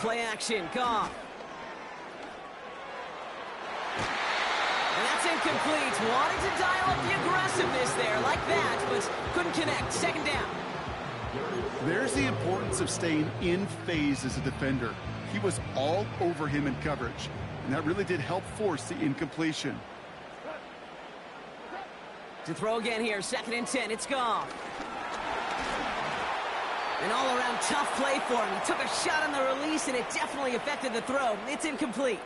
play action. Goff. And that's incomplete. Wanted to dial up the aggressiveness there like that, but couldn't connect. Second down. There's the importance of staying in phase as a defender. He was all over him in coverage, and that really did help force the incompletion. To throw again here, 2nd and 10. It's Goff. An all-around tough play for him. He took a shot on the release, and it definitely affected the throw. It's incomplete.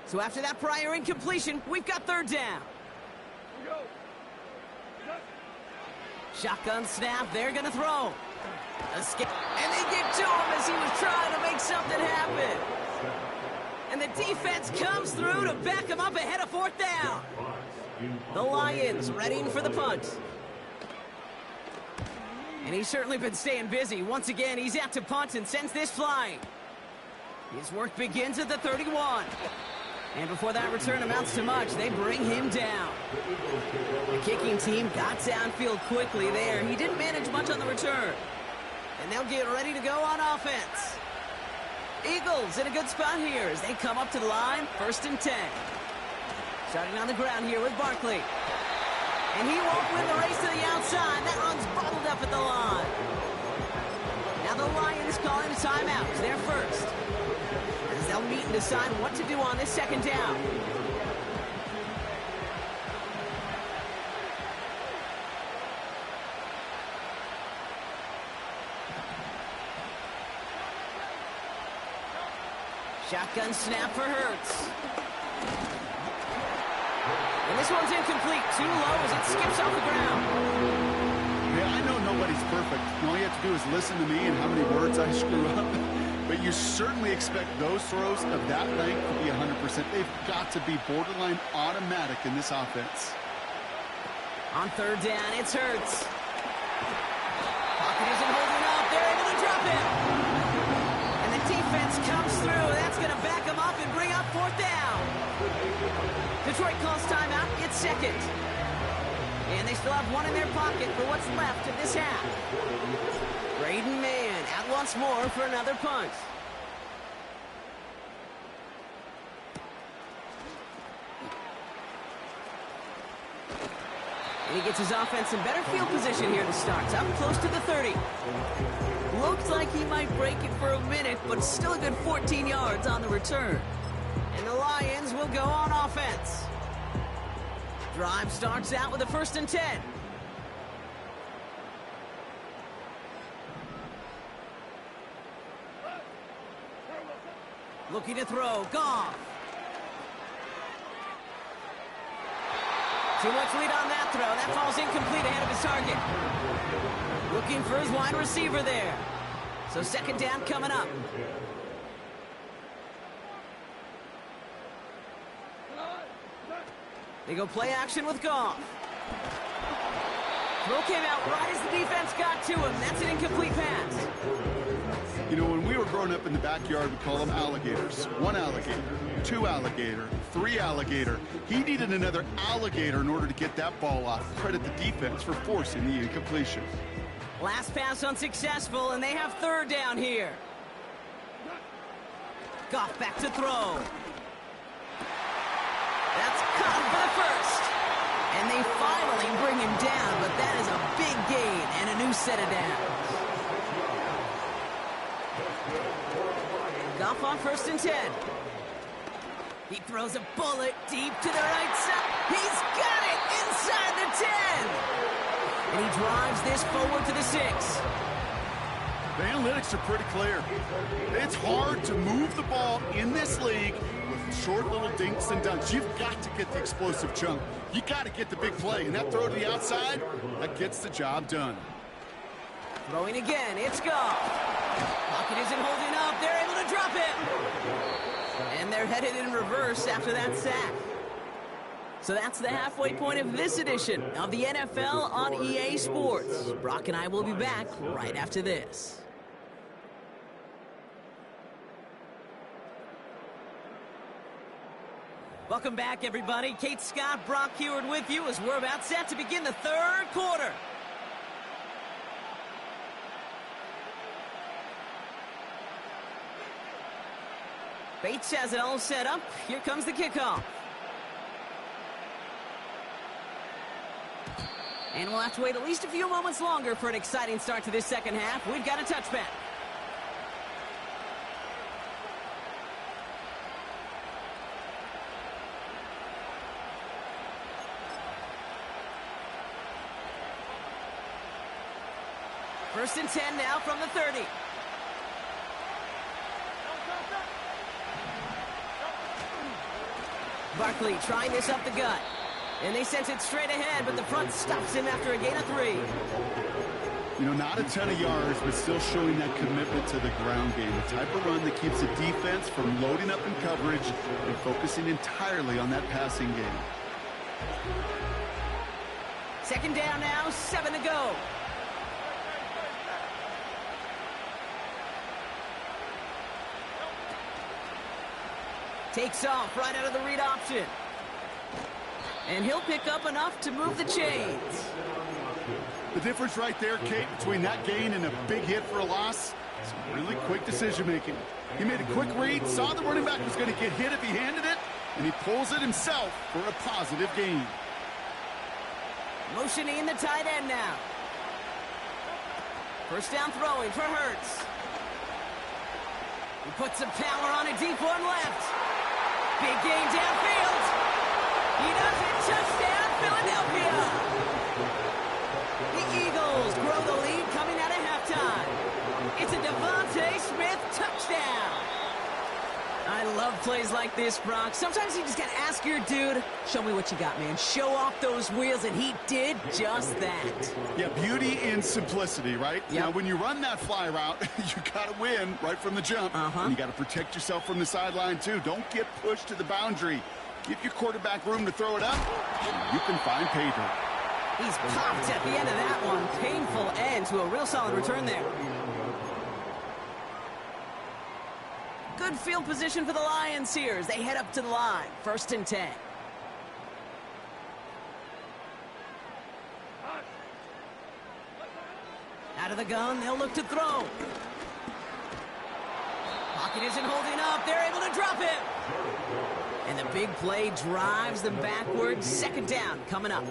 So after that prior incompletion, we've got 3rd down. Shotgun snap, they're gonna throw. Escape, and they get to him as he was trying to make something happen. And the defense comes through to back him up ahead of 4th down. The Lions readying for the punt. And he's certainly been staying busy. Once again, he's out to punt and sends this flying. His work begins at the 31. And before that return amounts to much, they bring him down. The kicking team got downfield quickly there. He didn't manage much on the return. And they'll get ready to go on offense. Eagles in a good spot here as they come up to the line, 1st and 10. Starting on the ground here with Barkley. And he won't win the race to the outside. That run's bottled up at the line. Now the Lions calling a timeout. They're first. They'll meet and decide what to do on this 2nd down. Shotgun snap for Hurts. And this one's incomplete. Too low as it skips off the ground. Yeah, I know nobody's perfect. All you have to do is listen to me and how many words I screw up. But you certainly expect those throws of that length to be 100%. They've got to be borderline automatic in this offense. On 3rd down, it's Hurts. Pocket isn't holding up. They're able to drop him. And the defense comes through. That's going to back him up and bring up 4th down. Detroit calls timeout. It's 2nd. And they still have one in their pocket for what's left of this half. Braden Mann out once more for another punt. And he gets his offense in better field position here to start. Up close to the 30. Looks like he might break it for a minute, but still a good 14 yards on the return. And the Lions will go on offense. Drive starts out with a 1st and 10. Looking to throw. Goff. Too much lead on that throw. That falls incomplete ahead of his target. Looking for his wide receiver there. So 2nd down coming up. They go play action with Goff. Throw came out right as the defense got to him. That's an incomplete pass. You know, when we were growing up in the backyard, we call them alligators. 1 alligator, 2 alligator, 3 alligator. He needed another alligator in order to get that ball off. Credit the defense for forcing the incompletion. Last pass unsuccessful, and they have 3rd down here. Goff back to throw. That's caught for the 1st. And they finally bring him down, but that is a big gain and a new set of downs. Goff on 1st and 10. He throws a bullet deep to the right side. He's got it inside the 10. And he drives this forward to the 6. The analytics are pretty clear. It's hard to move the ball in this league with short little dinks and dunks. You've got to get the explosive chunk. You got to get the big play. And that throw to the outside, that gets the job done. Throwing again, it's Goff. Pocket isn't holding up. They're able to drop it. And they're headed in reverse after that sack. So that's the halfway point of this edition of the NFL on EA Sports. Brock and I will be back right after this. Welcome back, everybody. Kate Scott, Brock Huard with you as we're about set to begin the third quarter. Bates has it all set up. Here comes the kickoff. And we'll have to wait at least a few moments longer for an exciting start to this second half. We've got a touchback. First and 10 now from the 30. Barkley trying this up the gut. And they sent it straight ahead, but the front stops him after a gain of 3. You know, not a ton of yards, but still showing that commitment to the ground game. The type of run that keeps the defense from loading up in coverage and focusing entirely on that passing game. Second down now, 7 to go. Takes off right out of the read option. And he'll pick up enough to move the chains. The difference right there, Kate, between that gain and a big hit for a loss, some really quick decision-making. He made a quick read, saw the running back was going to get hit if he handed it, and he pulls it himself for a positive gain. Motioning the tight end now. First down throwing for Hurts. He puts some power on a deep one left. Big gain downfield. He does it. Touchdown, Philadelphia. The Eagles grow the lead coming out of halftime. It's a Devontae Smith touchdown. I love plays like this, Brock. Sometimes you just got to ask your dude, show me what you got, man. Show off those wheels, and he did just that. Yeah, beauty in simplicity, right? Yep. Now, when you run that fly route, you got to win right from the jump. And you got to protect yourself from the sideline, too. Don't get pushed to the boundary. Give your quarterback room to throw it up, and you can find pay dirt. He's popped at the end of that one. Painful end to a real solid return there. Good field position for the Lions here as they head up to the line. First and 10. Out of the gun, they'll look to throw. Pocket isn't holding up. They're able to drop him. And the big play drives them backwards. Second down coming up.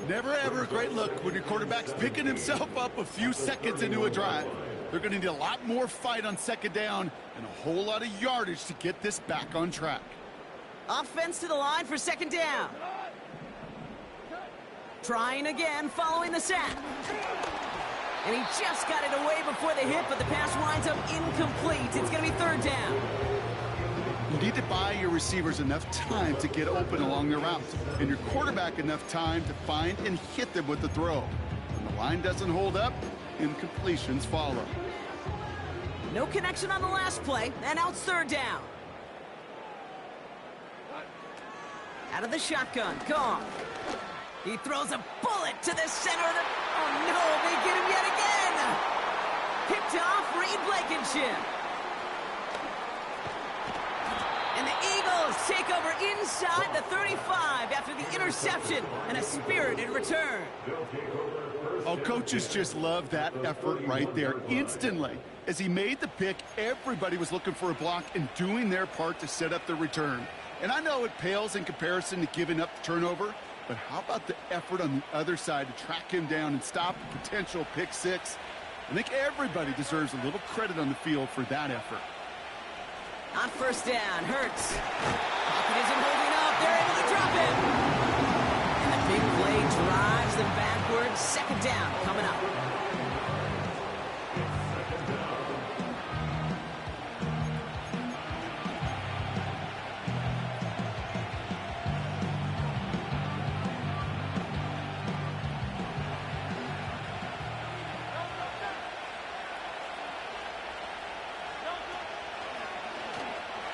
Never ever a great look when your quarterback's picking himself up a few seconds into a drive. They're going to need a lot more fight on second down and a whole lot of yardage to get this back on track. Offense to the line for second down. Trying again following the sack. And he just got it away before the hit, but the pass winds up incomplete. It's going to be third down. You need to buy your receivers enough time to get open along their route, and your quarterback enough time to find and hit them with the throw. When the line doesn't hold up, incompletions follow. No connection on the last play, and now it's third down. Out of the shotgun, gone. He throws a bullet to the center of the... Oh, no, they get him yet again. Picked off Reed Blankenship. And the Eagles take over inside the 35 after the interception and a spirited return. Oh, coaches just love that effort right there. Instantly, as he made the pick, everybody was looking for a block and doing their part to set up the return. And I know it pales in comparison to giving up the turnover, but how about the effort on the other side to track him down and stop a potential pick six? I think everybody deserves a little credit on the field for that effort. On first down, Hurts. Pocket isn't holding up. They're able to drop it. And the big play drives them backwards. Second down coming up.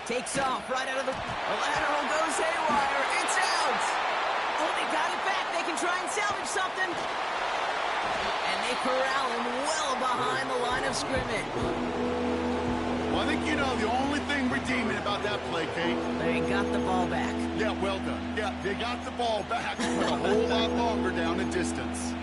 Takes off right out of the lateral, goes haywire. It's out. Oh, they got it back. They can try and salvage something. And they corral him well behind the line of scrimmage. Well, I think you know the only thing redeeming about that play, Kate. They got the ball back. Yeah, well done. Yeah, they got the ball back, but a whole lot longer down the distance.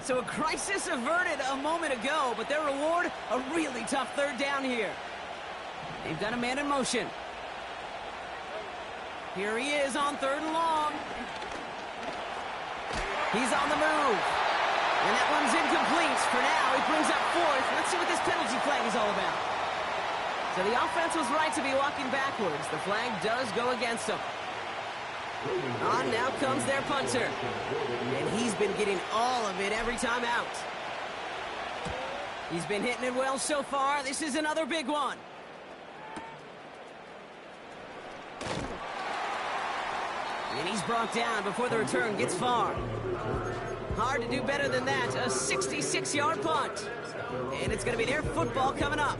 So a crisis averted a moment ago, but their reward, a really tough third down here. They've got a man in motion. Here he is on 3rd and long. He's on the move. And that one's incomplete. For now, he brings up 4th. Let's see what this penalty flag is all about. So the offense was right to be walking backwards. The flag does go against them. On now comes their punter. And he's been getting all of it every time out. He's been hitting it well so far. This is another big one. And he's brought down before the return gets far. Hard to do better than that. A 66-yard punt. And it's going to be their football coming up.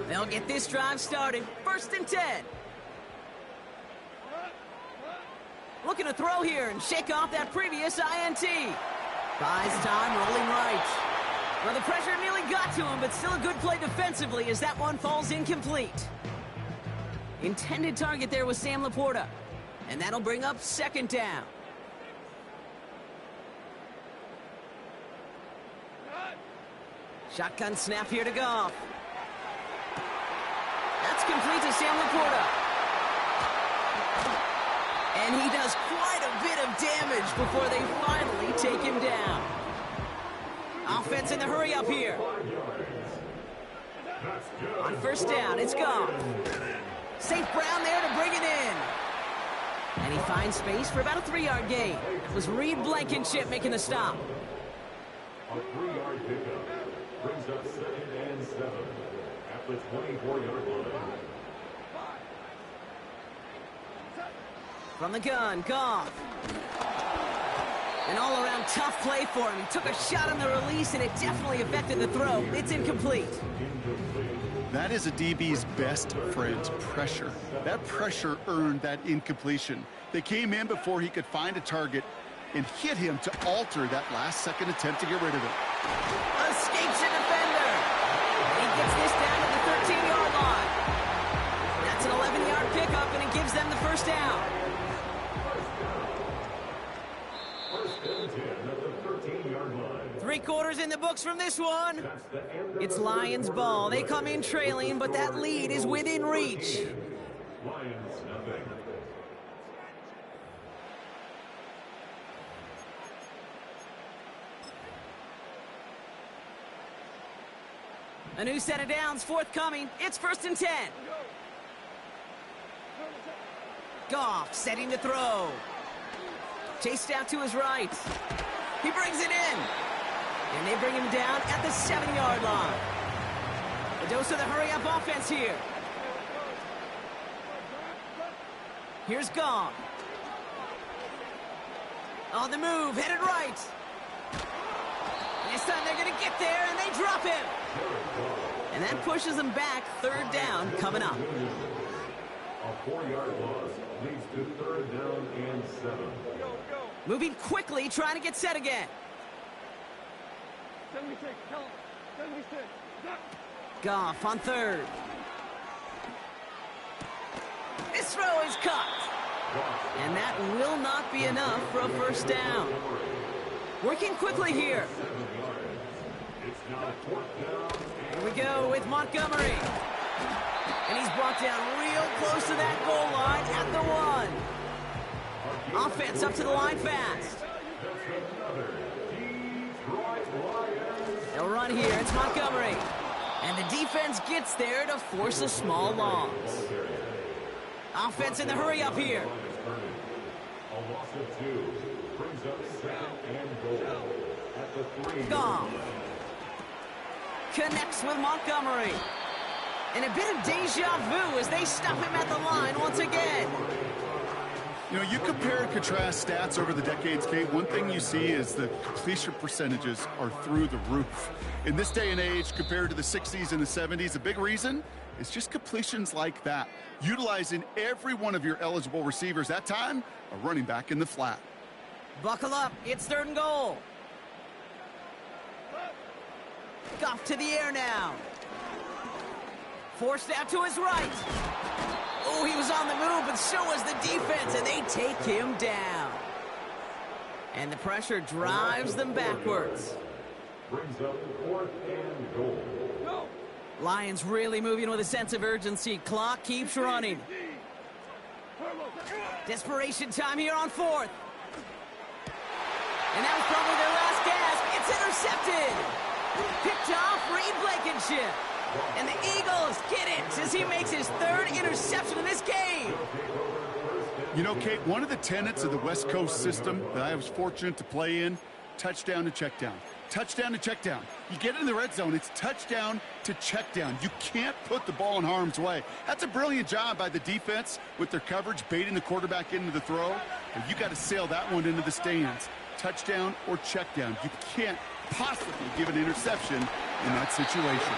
They'll get this drive started. 1st and 10. Looking to throw here and shake off that previous INT. Buys time, rolling right. Well, the pressure nearly got to him, but still a good play defensively as that one falls incomplete. Intended target there was Sam Laporta. And that'll bring up 2nd down. Shotgun snap here to Goff. That's complete to Sam Laporta. And he does quite a bit of damage before they finally take him down. Offense in the hurry up here. On 1st down, it's Goff. St. Brown there to bring it in. And he finds space for about a 3-yard gain. It was Reed Blankenship making the stop. A 3-yard pickup brings up 2nd and 7 at the 24-yard line. From the gun, Goff. An all-around tough play for him. He took a shot on the release, and it definitely affected the throw. It's incomplete. That is a DB's best friend, pressure. That pressure earned that incompletion. They came in before he could find a target and hit him to alter that last-second attempt to get rid of it. Escapes a defender. He gets this down to the 13-yard line. That's an 11-yard pickup, and it gives them the 1st down. 1st and 10 at the 13-yard line. 3 quarters in the books from this one. It's Lions ball. They come in trailing, but that lead is within reach. Lions nothing. A new set of downs forthcoming. It's 1st and 10. Goff setting to throw. Chased out to his right. He brings it in. And they bring him down at the 7-yard line. A dose of the hurry-up offense here. Here's Goff. On the move, headed right. This time they're going to get there, and they drop him. And that pushes them back. 3rd down coming up. A 4-yard loss leads to 3rd down and 7. Moving quickly, trying to get set again. Goff on 3rd. This throw is cut. And that will not be enough for a 1st down. Working quickly here. Here we go with Montgomery. And he's brought down real close to that goal line at the 1. Offense up to the line fast. They'll run here. It's Montgomery. And the defense gets there to force a small loss. Offense in the hurry up here. A loss of 2 brings up 2nd and goal at the 3. Goff connects with Montgomery. And a bit of deja vu as they stop him at the line once again. You know, you compare and contrast stats over the decades, Kate. One thing you see is the completion percentages are through the roof. In this day and age, compared to the 60s and the 70s, a big reason is just completions like that. Utilizing every one of your eligible receivers. That time, a running back in the flat. Buckle up. It's 3rd and goal. Goff to the air now. Forced out to his right. Oh, he was on the move, but so was the defense, and they take him down. And the pressure drives them backwards. Brings up 4th and goal. Lions really moving with a sense of urgency. Clock keeps running. Desperation time here on 4th. And that was probably their last gasp. It's intercepted. Picked off Reed Blankenship. And the Eagles get it as he makes his 3rd interception in this game. You know, Kate, one of the tenets of the West Coast system that I was fortunate to play in, touchdown to check down. Touchdown to check down. You get in the red zone, it's touchdown to check down. You can't put the ball in harm's way. That's a brilliant job by the defense with their coverage, baiting the quarterback into the throw. And you got to sail that one into the stands. Touchdown or check down. You can't possibly give an interception in that situation.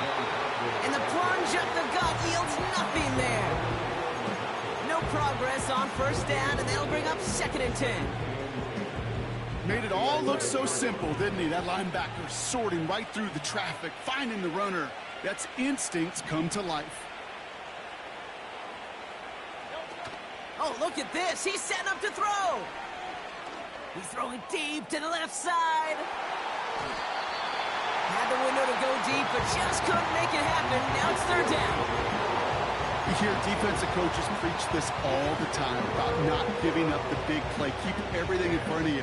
And the plunge up the gut yields nothing there. No progress on 1st down, and they'll bring up 2nd and 10. Made it all look so simple, didn't he? That linebacker sorting right through the traffic, finding the runner. That's instincts come to life. Oh, look at this. He's setting up to throw. He's throwing deep to the left side. Had the window to go deep, but just couldn't make it happen. Now it's 3rd down. You hear defensive coaches preach this all the time about not giving up the big play. Keep everything in front of you.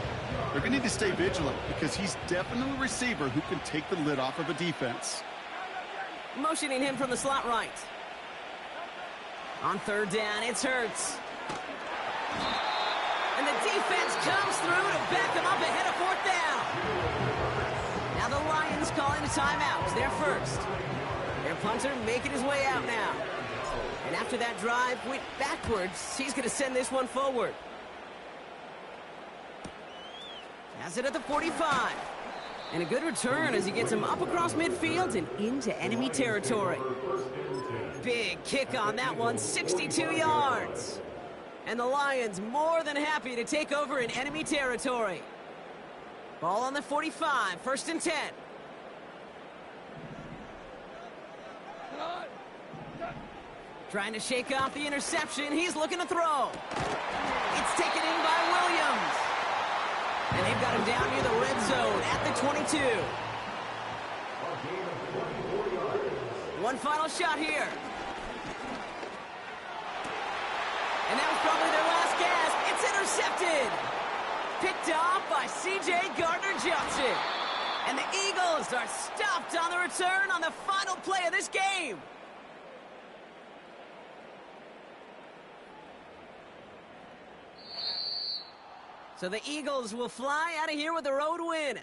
They're going to need to stay vigilant because he's definitely a receiver who can take the lid off of a defense. Motioning him from the slot right. On 3rd down, it's Hurts. And the defense comes through to back him up ahead of 4th down. Now the Lions calling a timeout. They're first. Their punter making his way out now. And after that drive went backwards, he's going to send this one forward. Has it at the 45. And a good return as he gets him up across midfield and into enemy territory. Big kick on that one, 62 yards. And the Lions more than happy to take over in enemy territory. Ball on the 45, 1st and 10. Trying to shake off the interception. He's looking to throw. It's taken in by Williams. And they've got him down near the red zone at the 22. One final shot here. And that was probably their last gasp. It's intercepted. Picked off by C.J. Gardner-Johnson. And the Eagles are stopped on the return on the final play of this game. So the Eagles will fly out of here with a road win.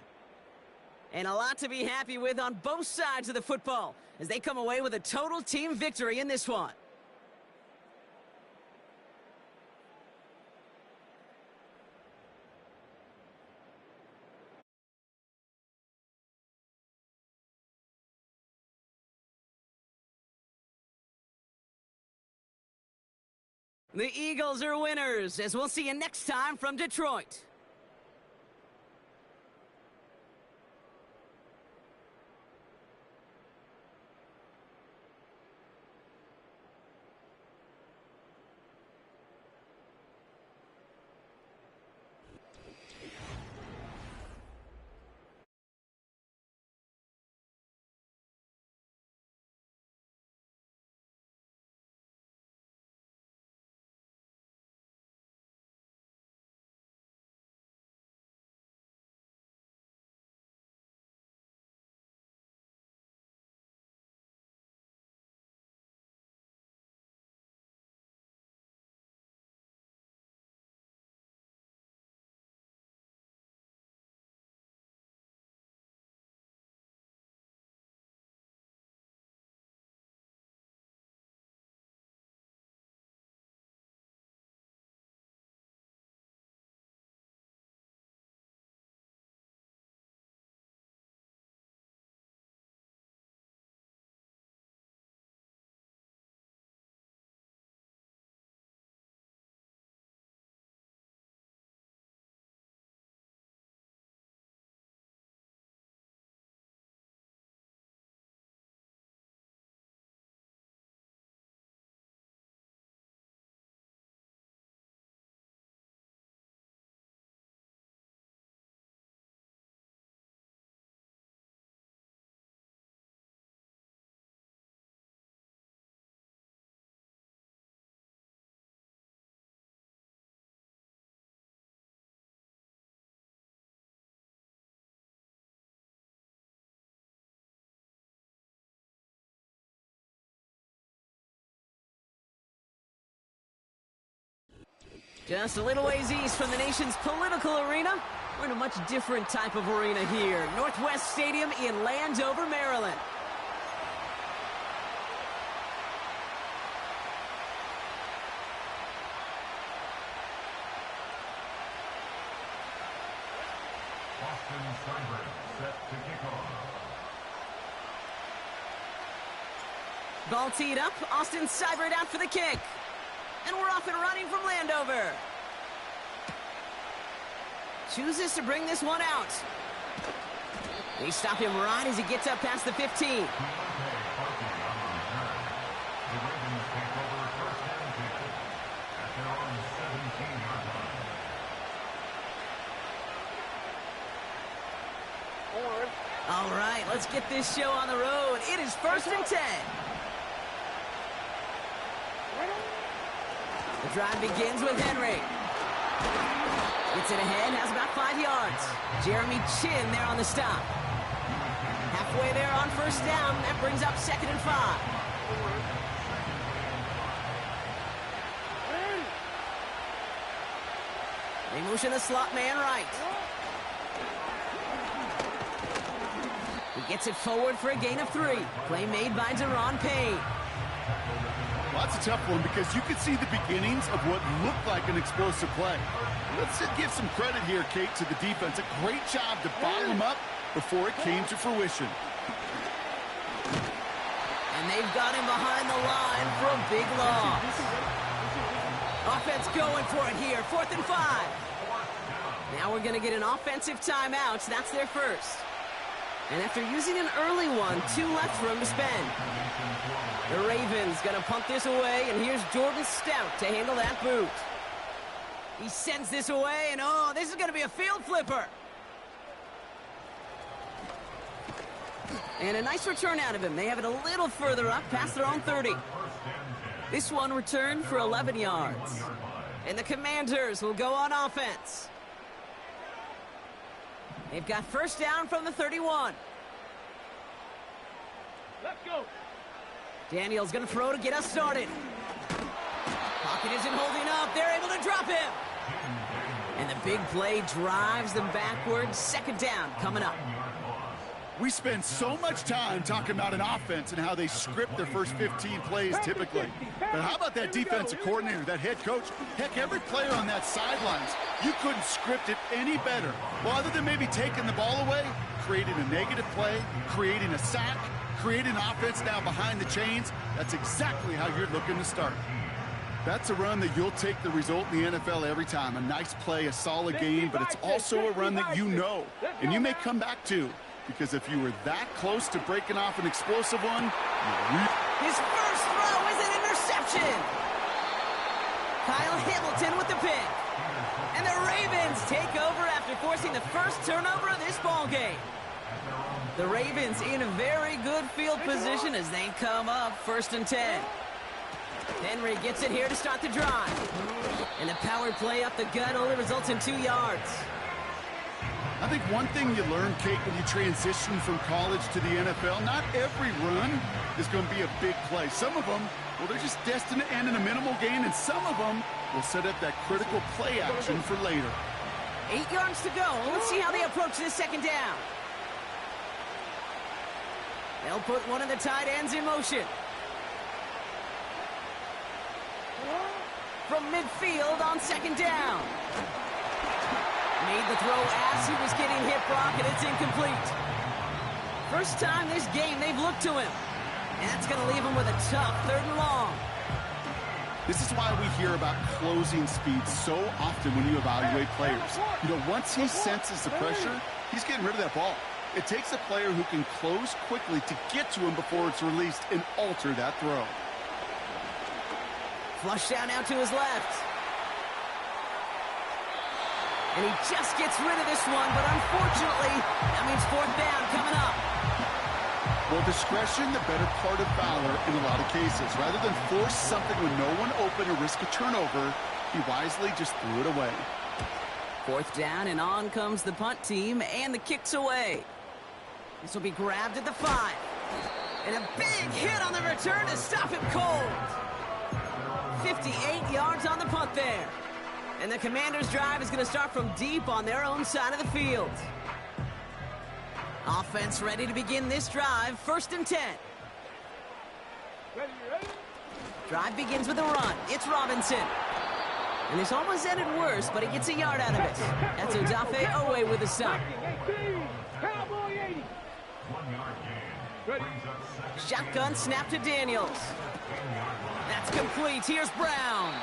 And a lot to be happy with on both sides of the football as they come away with a total team victory in this one. The Eagles are winners, as we'll see you next time from Detroit. Just a little ways east from the nation's political arena, we're in a much different type of arena here. Northwest Stadium in Landover, Maryland. Austin Seibert set to kick off. Ball teed up, Austin Seibert out for the kick. And we're off and running from Landover. Chooses to bring this one out. They stop him right as he gets up past the 15. All right, let's get this show on the road. It is 1st and 10. The drive begins with Henry. Gets it ahead, has about 5 yards. Jeremy Chin there on the stop. Halfway there on 1st down. That brings up 2nd and 5. They motion the slot man right. He gets it forward for a gain of 3. Play made by Deron Payne. Well, that's a tough one because you could see the beginnings of what looked like an explosive play. Let's give some credit here, Kate, to the defense. A great job to bottle him up before it came to fruition. And they've got him behind the line for a big loss. Offense going for it here, 4th and 5. Now we're going to get an offensive timeout. That's their first. And after using an early one, 2 left for him to spend. The Ravens going to punt this away, and here's Jordan Stout to handle that boot. He sends this away, and oh, this is going to be a field flipper. And a nice return out of him. They have it a little further up, past their own 30. This one returned for 11 yards. And the Commanders will go on offense. They've got 1st down from the 31. Let's go. Daniels going to throw to get us started. Pocket isn't holding up. They're able to drop him. And the big play drives them backwards. 2nd down coming up. We spend so much time talking about an offense and how they script their first 15 plays typically. But how about that defensive coordinator, that head coach? Heck, every player on that sidelines, you couldn't script it any better. Well, other than maybe taking the ball away, creating a negative play, creating a sack, creating offense now behind the chains, that's exactly how you're looking to start. That's a run that you'll take the result in the NFL every time. A nice play, a solid game, but it's also a run that you know, and you may come back to. Because if you were that close to breaking off an explosive one, his first throw is an interception. Kyle Hamilton with the pick. And the Ravens take over after forcing the first turnover of this ball game. The Ravens in a very good field position as they come up 1st and 10. Henry gets it here to start the drive. And the power play up the gut only results in 2 yards. I think one thing you learn, Kate, when you transition from college to the NFL, not every run is going to be a big play. Some of them, well, they're just destined to end in a minimal gain, and some of them will set up that critical play action for later. 8 yards to go. Let's see how they approach this 2nd down. They'll put one of the tight ends in motion. From midfield on 2nd down. Made the throw as he was getting hit, Brock, and it's incomplete. First time this game they've looked to him. And that's going to leave him with a tough 3rd and long. This is why we hear about closing speed so often when you evaluate players. You know, once he senses the pressure, he's getting rid of that ball. It takes a player who can close quickly to get to him before it's released and alter that throw. Flush down now to his left. And he just gets rid of this one, but unfortunately, that means 4th down coming up. Well, discretion, the better part of valor in a lot of cases. Rather than force something with no one open or risk a turnover, he wisely just threw it away. 4th down, and on comes the punt team, and the kick's away. This will be grabbed at the 5. And a big hit on the return to stop him cold. 58 yards on the punt there. And the Commanders' drive is going to start from deep on their own side of the field. Offense ready to begin this drive. 1st and 10. Drive begins with a run. It's Robinson. And this almost ended worse, but he gets a yard out of it. That's Odafe Owe with a stop. Shotgun snap to Daniels. That's complete. Here's Brown.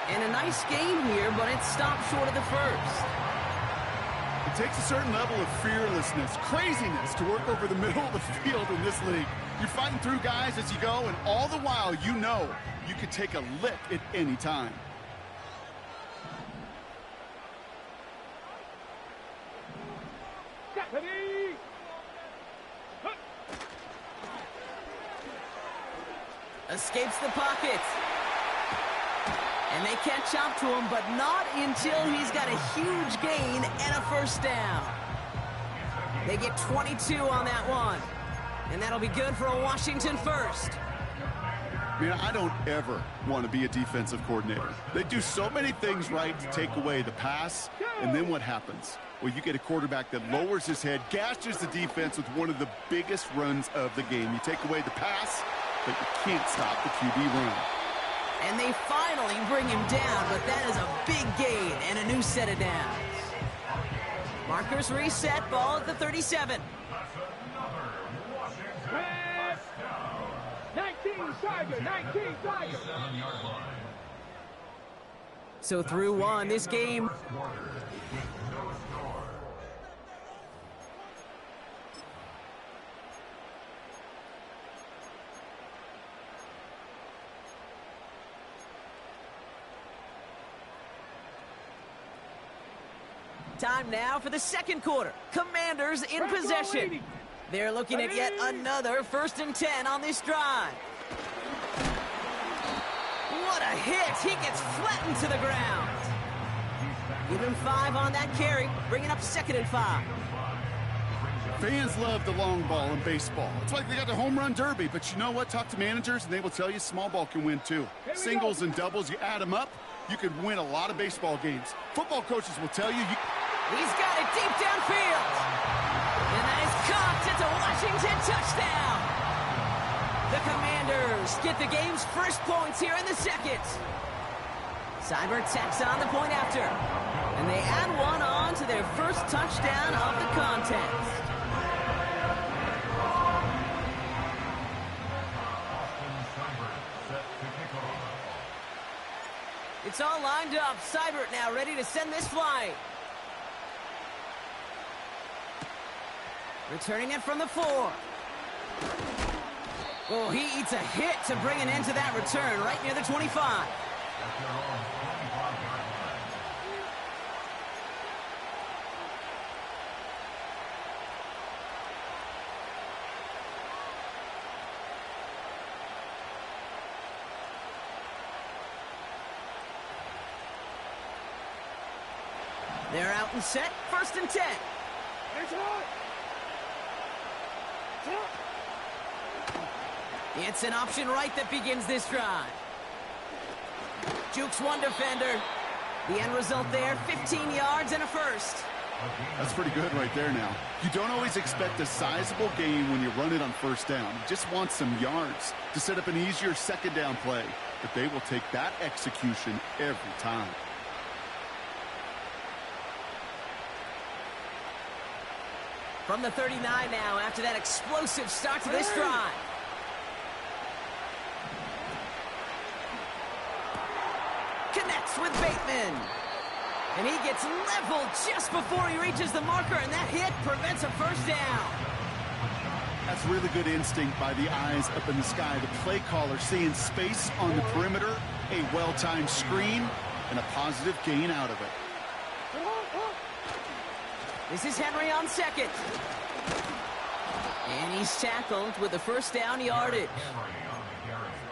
And a nice game here, but it stopped short of the first. It takes a certain level of fearlessness, craziness to work over the middle of the field in this league. You're fighting through guys as you go, and all the while you know you could take a lick at any time. Escapes the pocket. And they catch up to him, but not until he's got a huge gain and a first down. They get 22 on that one. And that'll be good for a Washington first. Man, I don't ever want to be a defensive coordinator. They do so many things right to take away the pass, and then what happens? Well, you get a quarterback that lowers his head, gashes the defense with one of the biggest runs of the game. You take away the pass, but you can't stop the QB run. And they finally bring him down, but that is a big gain and a new set of downs. Markers reset, ball at the 37. 19 Tiger. So through one, this game. Time now for the second quarter. Commanders in possession. They're looking at yet another 1st and 10 on this drive. What a hit. He gets flattened to the ground. Give him 5 on that carry, bringing up 2nd and 5. Fans love the long ball in baseball. It's like they got the home run derby, but you know what? Talk to managers, and they will tell you small ball can win too. Singles and doubles, you add them up, you could win a lot of baseball games. Football coaches will tell you. He's got it deep downfield. And that is caught. It's a Washington touchdown. The Commanders get the game's first points here in the second. Seibert tacks on the point after. And they add one on to their first touchdown of the contest. It's all lined up. Seibert now ready to send this flight. Returning it from the 4. Oh, he eats a hit to bring an end to that return right near the 25. They're out and set. 1st and 10. It's an option right that begins this drive. Jukes one defender. The end result there, 15 yards and a first. That's pretty good right there now. You don't always expect a sizable gain when you run it on 1st down. You just want some yards to set up an easier 2nd down play. But they will take that execution every time. From the 39 now after that explosive start to this drive. Connects with Bateman. And he gets leveled just before he reaches the marker, and that hit prevents a first down. That's really good instinct by the eyes up in the sky. The play caller seeing space on the perimeter, a well-timed screen, and a positive gain out of it. This is Henry on 2nd. And he's tackled with the 1st down yardage.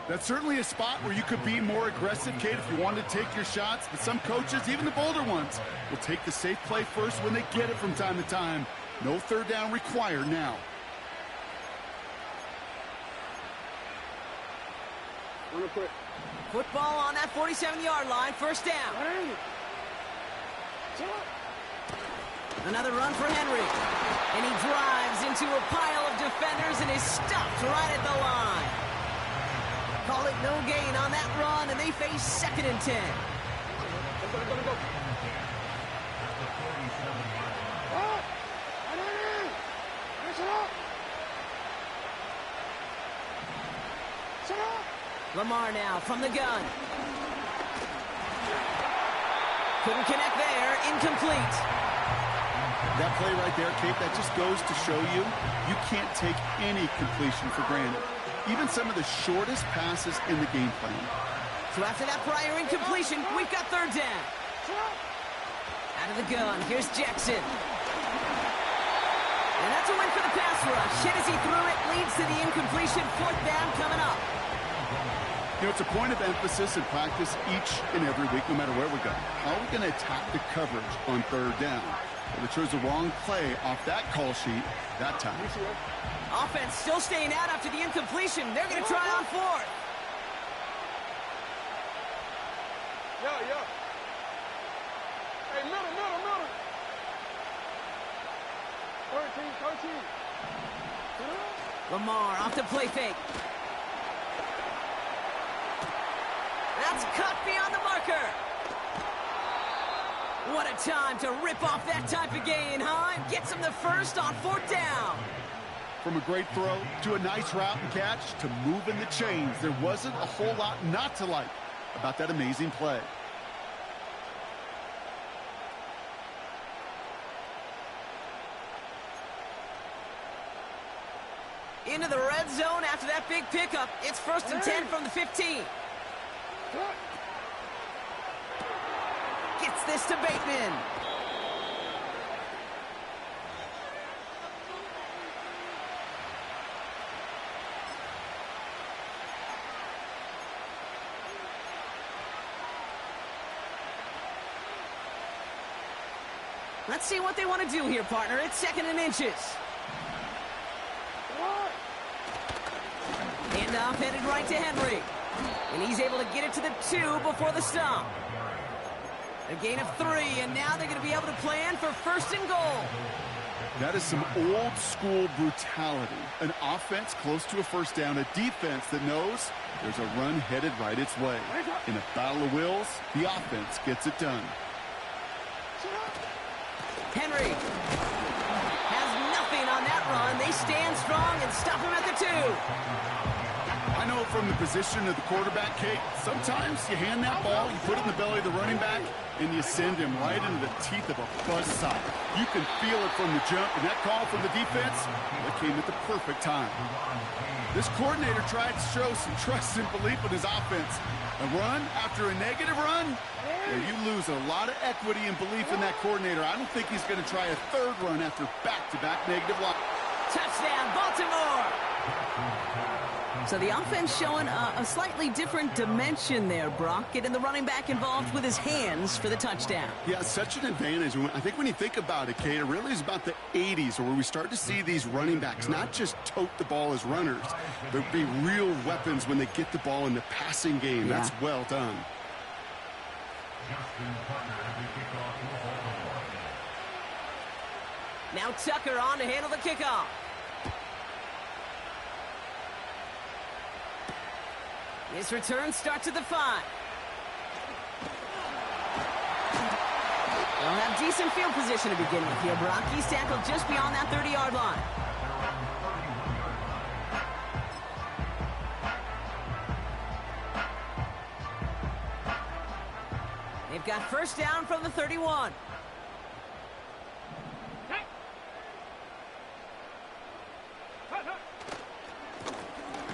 That's certainly a spot where you could be more aggressive, Kate, if you wanted to take your shots. But some coaches, even the bolder ones, will take the safe play first when they get it from time to time. No 3rd down required now. Football on that 47-yard line, 1st down. Another run for Henry. And he drives into a pile of defenders and is stopped right at the line. Call it no gain on that run, and they face 2nd and 10. Lamar now from the gun. Couldn't connect there. Incomplete. That play right there, Kate, that just goes to show you, you can't take any completion for granted. Even some of the shortest passes in the game plan. So after that prior incompletion, we've got 3rd down. Out of the gun, here's Jackson. And that's a win for the pass rush. Hit as he threw it, leads to the incompletion. 4th down coming up. You know, it's a point of emphasis in practice each and every week, no matter where we go. How are we going to attack the coverage on 3rd down? Well, they chose the wrong play off that call sheet that time. Offense still staying out after the incompletion. They're going to try on 4th. Yeah. Hey, middle. 13. Lamar off the play fake. That's cut beyond the marker. What a time to rip off that type of gain, huh? And gets him the first on 4th down. From a great throw to a nice route and catch to moving the chains, there wasn't a whole lot not to like about that amazing play. Into the red zone after that big pickup. It's 1st and 10 from the 15. Gets this to Bateman. Let's see what they want to do here, partner. It's 2nd and inches. Handoff headed right to Henry. And he's able to get it to the 2 before the stop. A gain of 3, and now they're going to be able to plan for 1st and goal. That is some old school brutality. An offense close to a 1st down, a defense that knows there's a run headed right its way. In a battle of wills, the offense gets it done. Henry has nothing on that run. They stand strong and stop him at the 2. I know from the position of the quarterback, Kate, sometimes you hand that ball, you put it in the belly of the running back, and you send him right into the teeth of a buzzsaw. You can feel it from the jump, and that call from the defense, that came at the perfect time. This coordinator tried to show some trust and belief in his offense. A run after a negative run, well, you lose a lot of equity and belief in that coordinator. I don't think he's going to try a 3rd run after back-to-back negative losses. Touchdown, Baltimore! So the offense showing a slightly different dimension there, Brock. Getting the running back involved with his hands for the touchdoam. Yeah, such an advantage. I think when you think about it, Kate, it really is about the 80s where we start to see these running backs not just tote the ball as runners, but be real weapons when they get the ball in the passing game. Yeah. That's well done. Now Tucker on to handle the kickoff. His return starts at the 5. They'll have decent field position to begin with here, Brock. He's tackled just beyond that 30-yard line. They've got 1st down from the 31.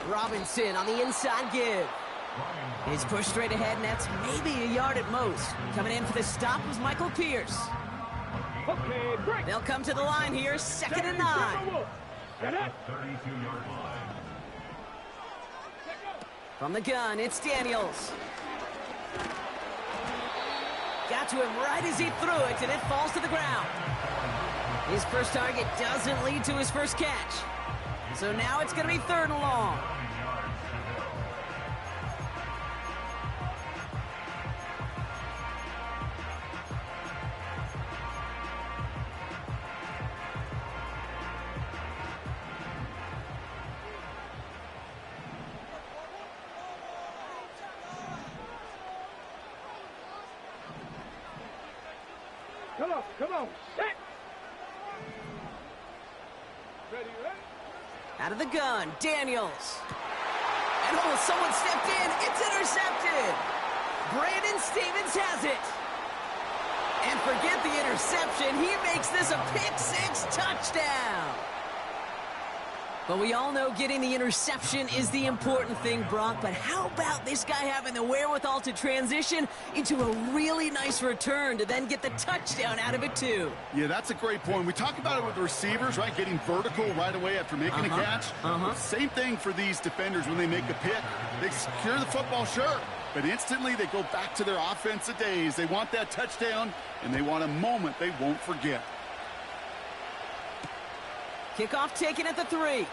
Robinson on the inside give. He's pushed straight ahead, and that's maybe a yard at most. Coming in for the stop was Michael Pierce. Okay, break. They'll come to the line here, 2nd and 9. From the gun, it's Daniels. Got to him right as he threw it, and it falls to the ground. His first target doesn't lead to his first catch. So now it's going to be 3rd and long. Come on. Set. Ready, ready. Out of the gun, Daniels. And someone stepped in. It's intercepted. Brandon Stephens has it. And forget the interception. He makes this a pick-6 touchdown. But we all know getting the interception is the important thing, Brock. But how about this guy having the wherewithal to transition into a really nice return to then get the touchdown out of it, too? Yeah, that's a great point. We talk about it with the receivers, right? Getting vertical right away after making a catch. Same thing for these defenders when they make a pick. They secure the football, sure. But instantly they go back to their offensive days. They want that touchdown, and they want a moment they won't forget. Kickoff taken at the 3.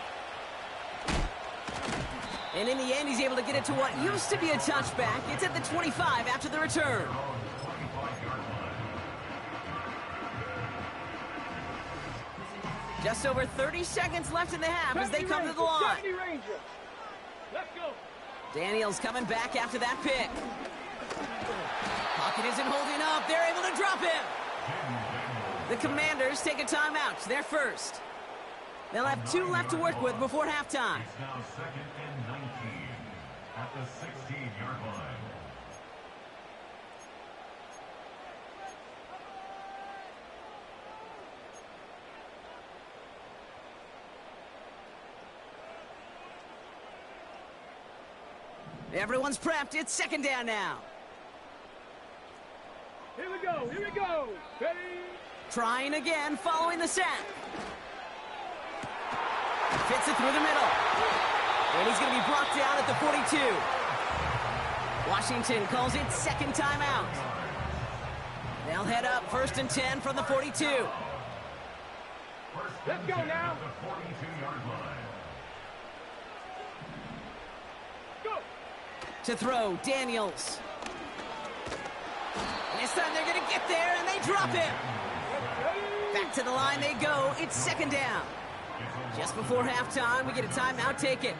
And in the end, he's able to get it to what used to be a touchback. It's at the 25 after the return. Just over 30 seconds left in the half as they come to the line. Let's go. Daniels coming back after that pick. Pocket isn't holding up. They're able to drop him. The Commanders take a timeout. They're first. They'll have 2 left to work with before halftime. It's now 2nd and 19 at the 16-yard line. Everyone's prepped. It's second down now. Here we go. Here we go. Ready? Trying again following the sack. Fits it through the middle. And he's going to be brought down at the 42. Washington calls it second timeout. They'll head up 1st and 10 from the 42. Let's go now. The 42-yard line. Go. To throw, Daniels. And this time they're going to get there, and they drop him. Back to the line they go. It's second down. Just before halftime, we get a timeout taken.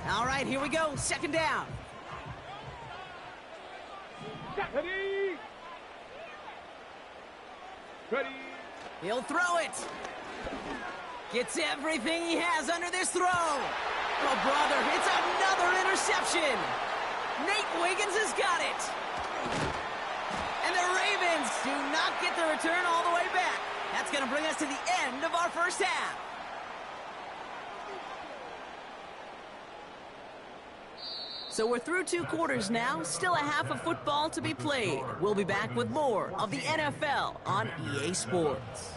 All right, here we go. Second down. Ready? Ready? He'll throw it. Gets everything he has under this throw. Oh, brother, it's another interception. Nate Wiggins has got it. And the Ravens do not get the return all the way back. That's going to bring us to the end of our first half. So we're through 2 quarters now, still a half of football to be played. We'll be back with more of the NFL on EA Sports.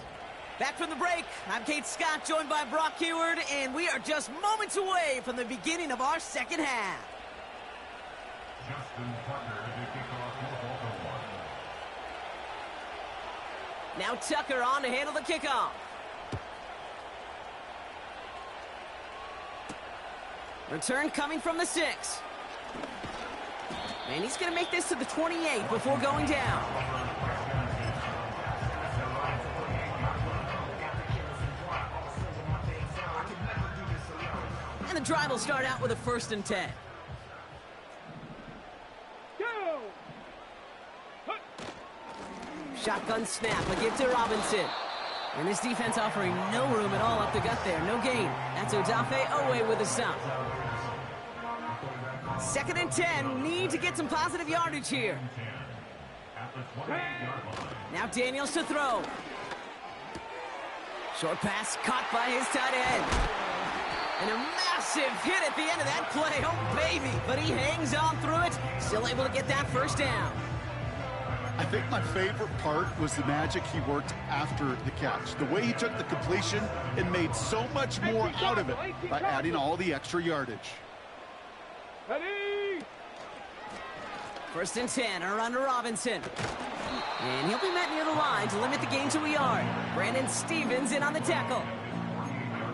Back from the break, I'm Kate Scott, joined by Brock Huard, and we are just moments away from the beginning of our second half. Justin Tucker to kick off for Baltimore. Now Tucker on to handle the kickoff. Return coming from the 6. And he's going to make this to the 28 before going down. And the drive will start out with a 1st and 10. Go. Shotgun snap, a give to Robinson. And this defense offering no room at all up the gut there. No gain. That's Odafe Owe with a stop. 2nd and 10. Need to get some positive yardage here. Now Daniels to throw. Short pass caught by his tight end. And a massive hit at the end of that play. Oh, baby. But he hangs on through it. Still able to get that first down. I think my favorite part was the magic he worked after the catch. The way he took the completion and made so much more out of it by adding all the extra yardage. Ready? 1st and 10, a run to Robinson. And he'll be met near the line to limit the gain to a yard. Brandon Stephens in on the tackle.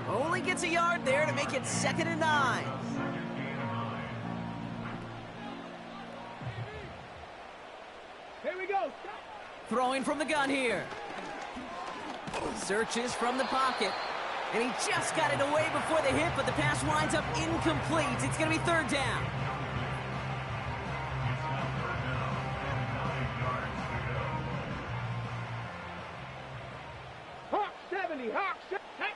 Only gets a yard there to make it 2nd and 9. Here we go. Throwing from the gun here. Searches from the pocket. And he just got it away before the hit, but the pass winds up incomplete. It's going to be 3rd down. Ready, hawk, set, hey.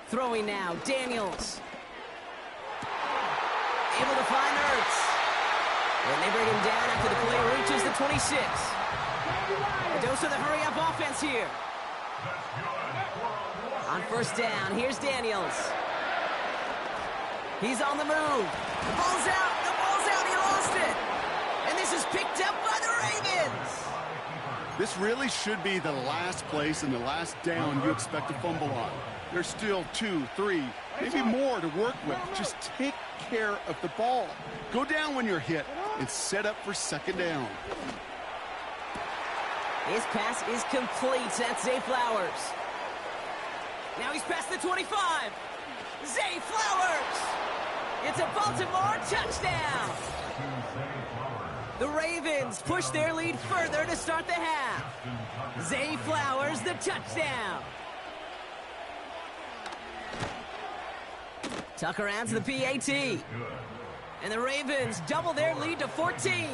Throwing now, Daniels. Able to find Ertz. And they bring him down after the play reaches the 26. A dose of the hurry-up offense here. On first down, here's Daniels. He's on the move. The ball's out. The ball's out. He lost it. And this is picked up by the Ravens. This really should be the last place and the last down you expect to fumble on. There's still 2, 3, maybe more to work with. Just take care of the ball. Go down when you're hit and set up for second down. His pass is complete. That's Zay Flowers. Now he's past the 25. Zay Flowers. It's a Baltimore touchdown. The Ravens push their lead further to start the half. Zay Flowers, the touchdown. Tucker adds the PAT. And the Ravens double their lead to 14.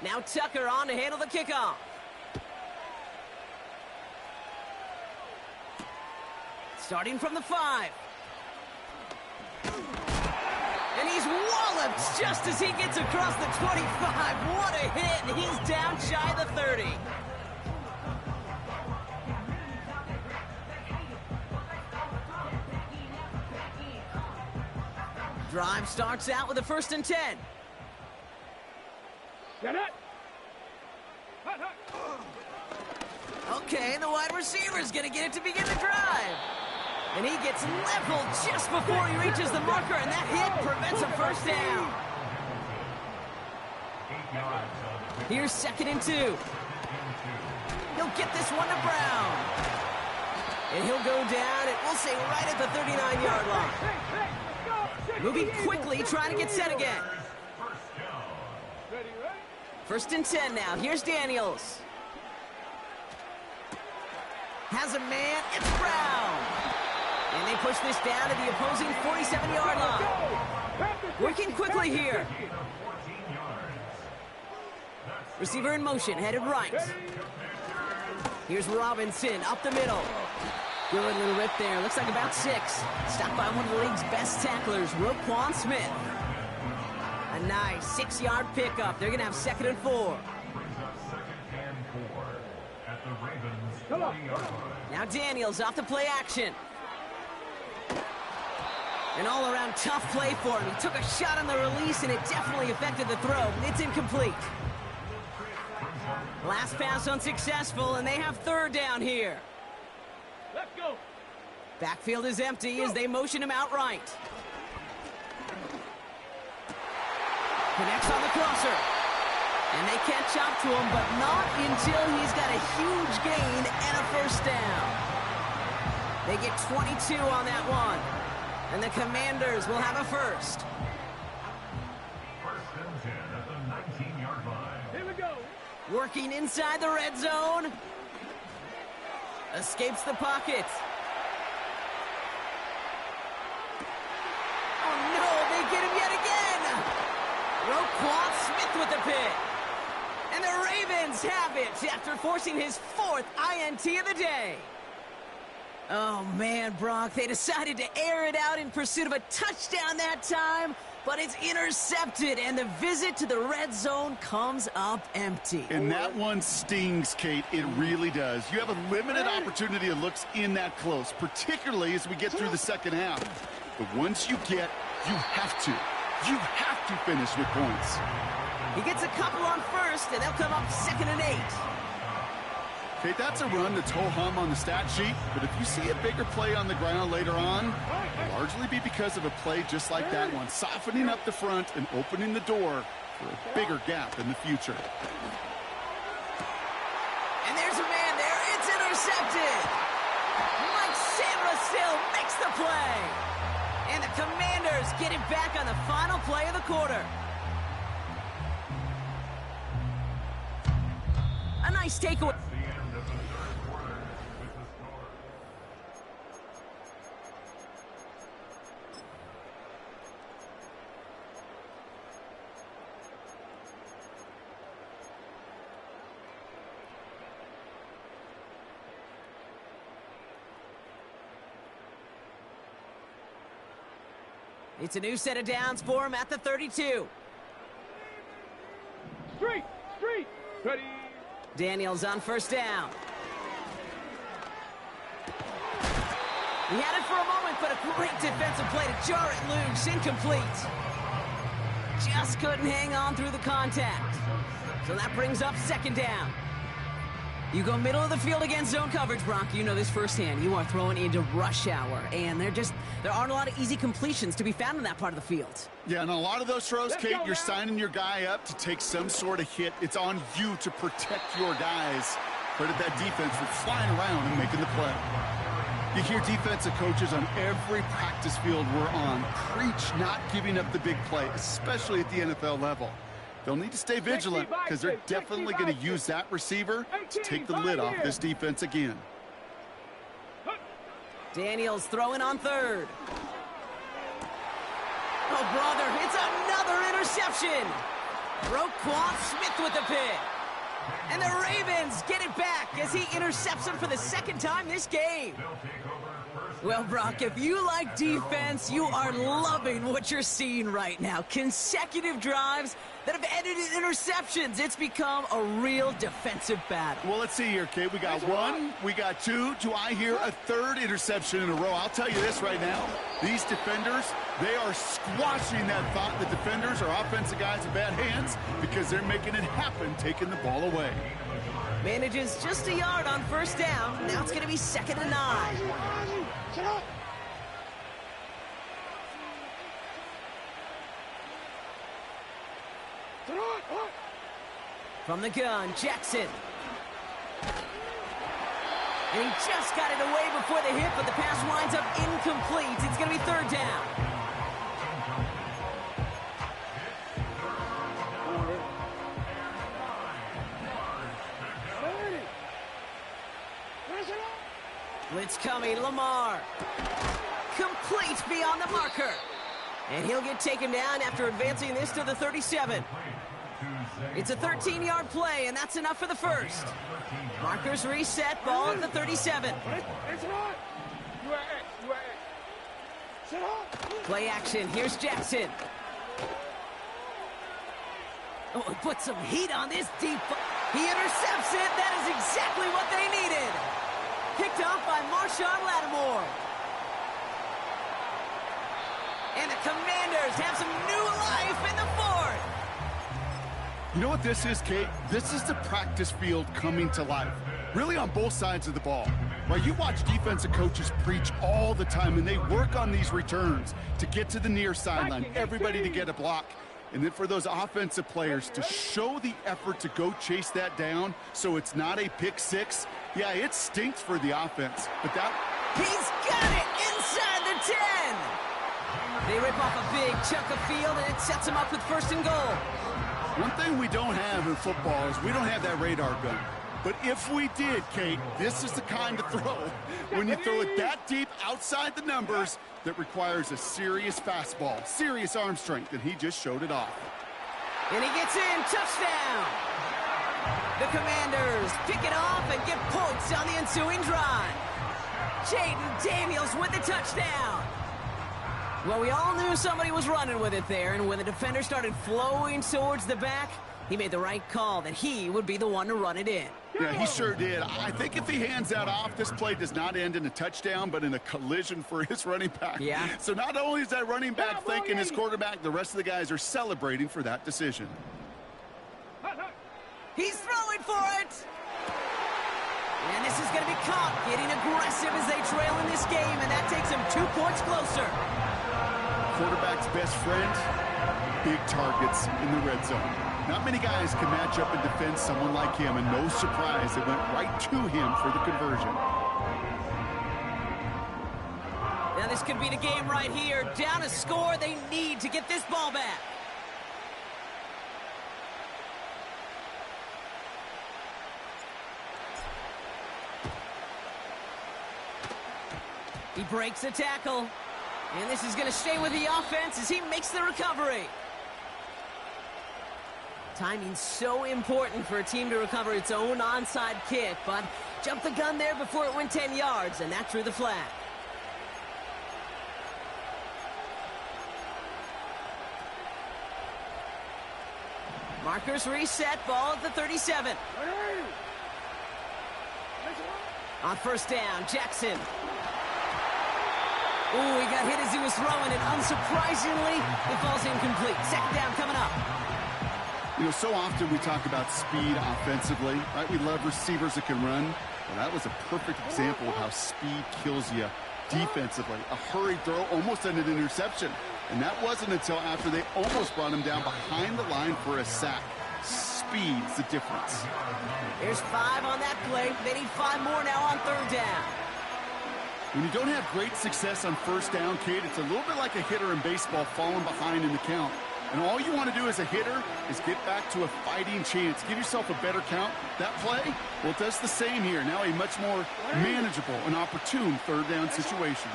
Now Tucker on to handle the kickoff. Starting from the 5. And he's walloped just as he gets across the 25. What a hit. He's down shy of the 30. Drive starts out with a 1st and 10. Get it. Hut, hut. Okay, the wide receiver's going to get it to begin the drive. And he gets leveled just before he reaches the marker, and that hit prevents a first down. Here's 2nd and 2. He'll get this one to Brown. And he'll go down, and we'll say right at the 39-yard line. Hey, let's go. Moving quickly, trying to get set again. Ready, ready. 1st and 10 now. Here's Daniels. Has a man. It's Brown. And they push this down to the opposing 47-yard line. Working quickly here. Receiver in motion, headed right. Here's Robinson up the middle. Good little rip there. Looks like about 6. Stopped by one of the league's best tacklers, Roquan Smith. A nice 6-yard pickup. They're going to have 2nd and 4. Now Daniels off the play action. An all-around tough play for him. He took a shot on the release, and it definitely affected the throw. It's incomplete. Last pass unsuccessful, and they have 3rd down here. Let's go. Backfield is empty as they motion him out right. Connects on the crosser. And they catch up to him, but not until he's got a huge gain and a first down. They get 22 on that one. And the Commanders will have a first. 1st and 10 at the 19-yard line. Here we go. Working inside the red zone. Escapes the pocket. Oh no, they get him yet again. Roquan Smith with the pick. And the Ravens have it after forcing his 4th INT of the day. Oh man, Brock, they decided to air it out in pursuit of a touchdown that time, but it's intercepted, and the visit to the red zone comes up empty. And that one stings, Kate. It really does. You have a limited opportunity to look in that close, particularly as we get through the second half. But once you get, you have to finish with points. He gets a couple on first, and they'll come up 2nd and 8. Okay, that's a run that's ho-hum on the stat sheet, but if you see a bigger play on the ground later on, it'll largely be because of a play just like that one, softening up the front and opening the door for a bigger gap in the future. And there's a man there. It's intercepted. Mike Sainristil makes the play. And the Commanders get it back on the final play of the quarter. A nice takeaway. It's a new set of downs for him at the 32. Street. Ready. Daniels on first down. He had it for a moment, but a great defensive play to jar it loose. Incomplete. Just couldn't hang on through the contact. So that brings up second down. You go middle of the field against zone coverage, Brock. You know this firsthand. You are throwing into rush hour, and there aren't a lot of easy completions to be found in that part of the field. Yeah, and a lot of those throws, Kate, you're signing your guy up to take some sort of hit. It's on you to protect your guys. Credit that defense for flying around and making the play. You hear defensive coaches on every practice field we're on preach not giving up the big play, especially at the NFL level. They'll need to stay vigilant because they're definitely going to use that receiver to take the lid off this defense again. Daniels throwing on third. Oh, brother, it's another interception. Roquan Smith with the pick. And the Ravens get it back as he intercepts him for the second time this game. Well, Brock, if you like defense, you are loving what you're seeing right now. Consecutive drives that have ended in interceptions. It's become a real defensive battle. Well, let's see here, Kate. We got one, we got two. Do I hear a third interception in a row? I'll tell you this right now. These defenders, they are squashing that thought the defenders are offensive guys in bad hands because they're making it happen, taking the ball away. Manages just a yard on first down. Now it's going to be 2nd and 9. From the gun, Jackson. And he just got it away before the hit, but the pass winds up incomplete. It's going to be 3rd down. Blitz coming, Lamar. Complete beyond the marker. And he'll get taken down after advancing this to the 37. It's a 13-yard play, and that's enough for the first. Markers reset, ball at the 37. Play action, here's Jackson. Oh, he put some heat on this deep. He intercepts it. That is exactly what they needed. Picked off by Marshawn Lattimore. And the Commanders have some new life in the 4th. You know what this is, Kate? This is the practice field coming to life. Really on both sides of the ball. Right, you watch defensive coaches preach all the time, and they work on these returns to get to the near sideline, everybody to get a block. And then for those offensive players to show the effort to go chase that down so it's not a pick six, yeah, it stinks for the offense. But that... He's got it inside the 10. They rip off a big chunk of field, and it sets him up with 1st and goal. One thing we don't have in football is we don't have that radar gun. But if we did, Kate, this is the kind of throw, when you throw it that deep outside the numbers, that requires a serious fastball, serious arm strength, and he just showed it off. And he gets in, touchdown! The Commanders pick it off and get points on the ensuing drive. Jayden Daniels with the touchdown. Well, we all knew somebody was running with it there, and when the defender started flowing towards the back, he made the right call that he would be the one to run it in. Yeah, he sure did. I think if he hands that off, this play does not end in a touchdown, but in a collision for his running back. Yeah. So not only is that running back thanking his quarterback, the rest of the guys are celebrating for that decision. He's throwing for it! And this is going to be caught, getting aggressive as they trail in this game, and that takes him 2 points closer. Quarterback's best friend, big targets in the red zone. Not many guys can match up and defend someone like him, and no surprise, it went right to him for the conversion. Now this could be the game right here. Down a score, they need to get this ball back. He breaks a tackle. And this is going to stay with the offense as he makes the recovery. Timing's so important for a team to recover its own onside kick, but jumped the gun there before it went 10 yards, and that drew the flag. Markers reset, ball at the 37. On first down, Jackson. Ooh, he got hit as he was throwing it. Unsurprisingly, it falls incomplete. Second down coming up. You know, so often we talk about speed offensively, right? We love receivers that can run. Well, that was a perfect example of how speed kills you defensively. A hurried throw almost ended an interception. And that wasn't until after they almost brought him down behind the line for a sack. Speed's the difference. There's 5 on that play. They need 5 more now on third down. When you don't have great success on first down, kid, it's a little bit like a hitter in baseball falling behind in the count. And all you want to do as a hitter is get back to a fighting chance. Give yourself a better count. That play, well, it does the same here. Now a much more manageable and opportune third down situation.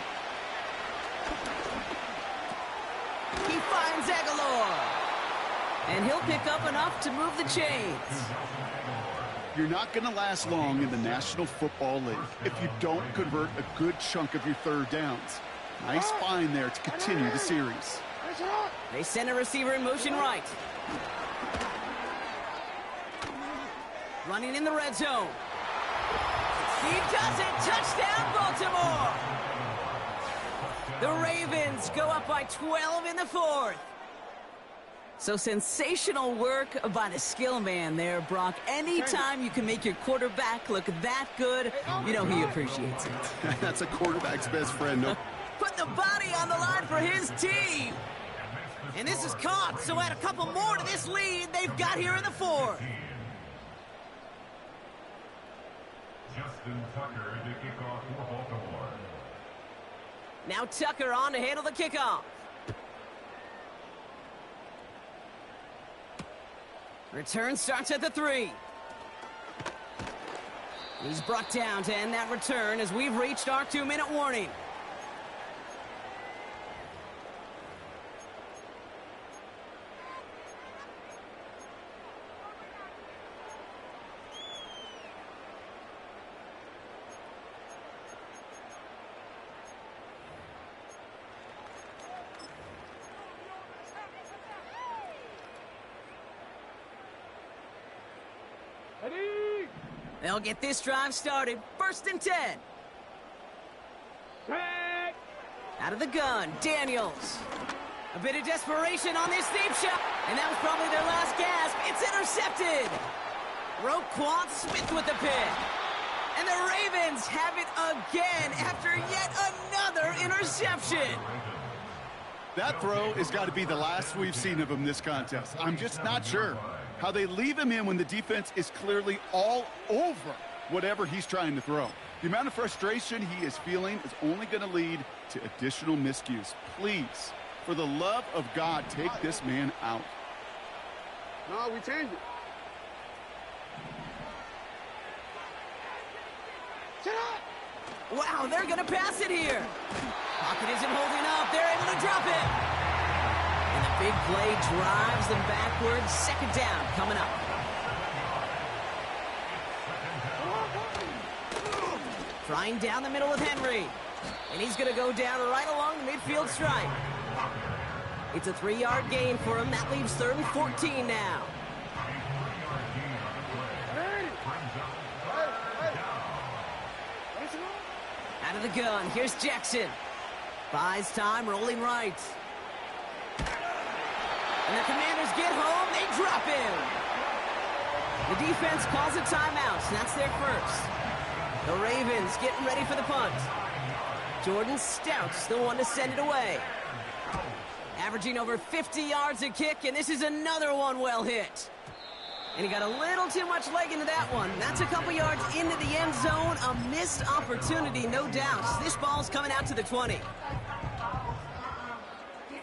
He finds Aguilar. And he'll pick up enough to move the chains. You're not going to last long in the National Football League if you don't convert a good chunk of your third downs. Nice find there to continue the series. They send a receiver in motion right. Running in the red zone. He does it! Touchdown, Baltimore! The Ravens go up by 12 in the fourth. So sensational work by the skill man there, Brock. Anytime you can make your quarterback look that good, you know he appreciates it. That's a quarterback's best friend. No. Put the body on the line for his team. And this is caught, so add a couple more to this lead they've got here in the fourth. Justin Tucker to kick off for Baltimore. Now Tucker on to handle the kickoff. Return starts at the 3. He's brought down to end that return as we've reached our 2-minute warning. Ready? They'll get this drive started. First and 10. Back. Out of the gun, Daniels. A bit of desperation on this deep shot. And that was probably their last gasp. It's intercepted. Roquan Smith with the pick. And the Ravens have it again after yet another interception. That throw has got to be the last we've seen of him this contest. I'm just not sure how they leave him in when the defense is clearly all over whatever he's trying to throw. The amount of frustration he is feeling is only going to lead to additional miscues. Please, for the love of God, take this man out. No, we changed it. Shut up! Wow, they're going to pass it here. Pocket isn't holding up. They're able to drop it. And the big play drives them backwards. Second down coming up. Trying down the middle with Henry. And he's going to go down right along the midfield stripe. It's a 3-yard gain for him. That leaves third and 14 now. Out of the gun, here's Jackson. Buys time, rolling right. And the Commanders get home, they drop him. The defense calls a timeout, so that's their first. The Ravens getting ready for the punt. Jordan Stout's the one to send it away. Averaging over 50 yards a kick, and this is another one well hit. And he got a little too much leg into that one. That's a couple yards into the end zone. A missed opportunity, no doubt. This ball's coming out to the 20.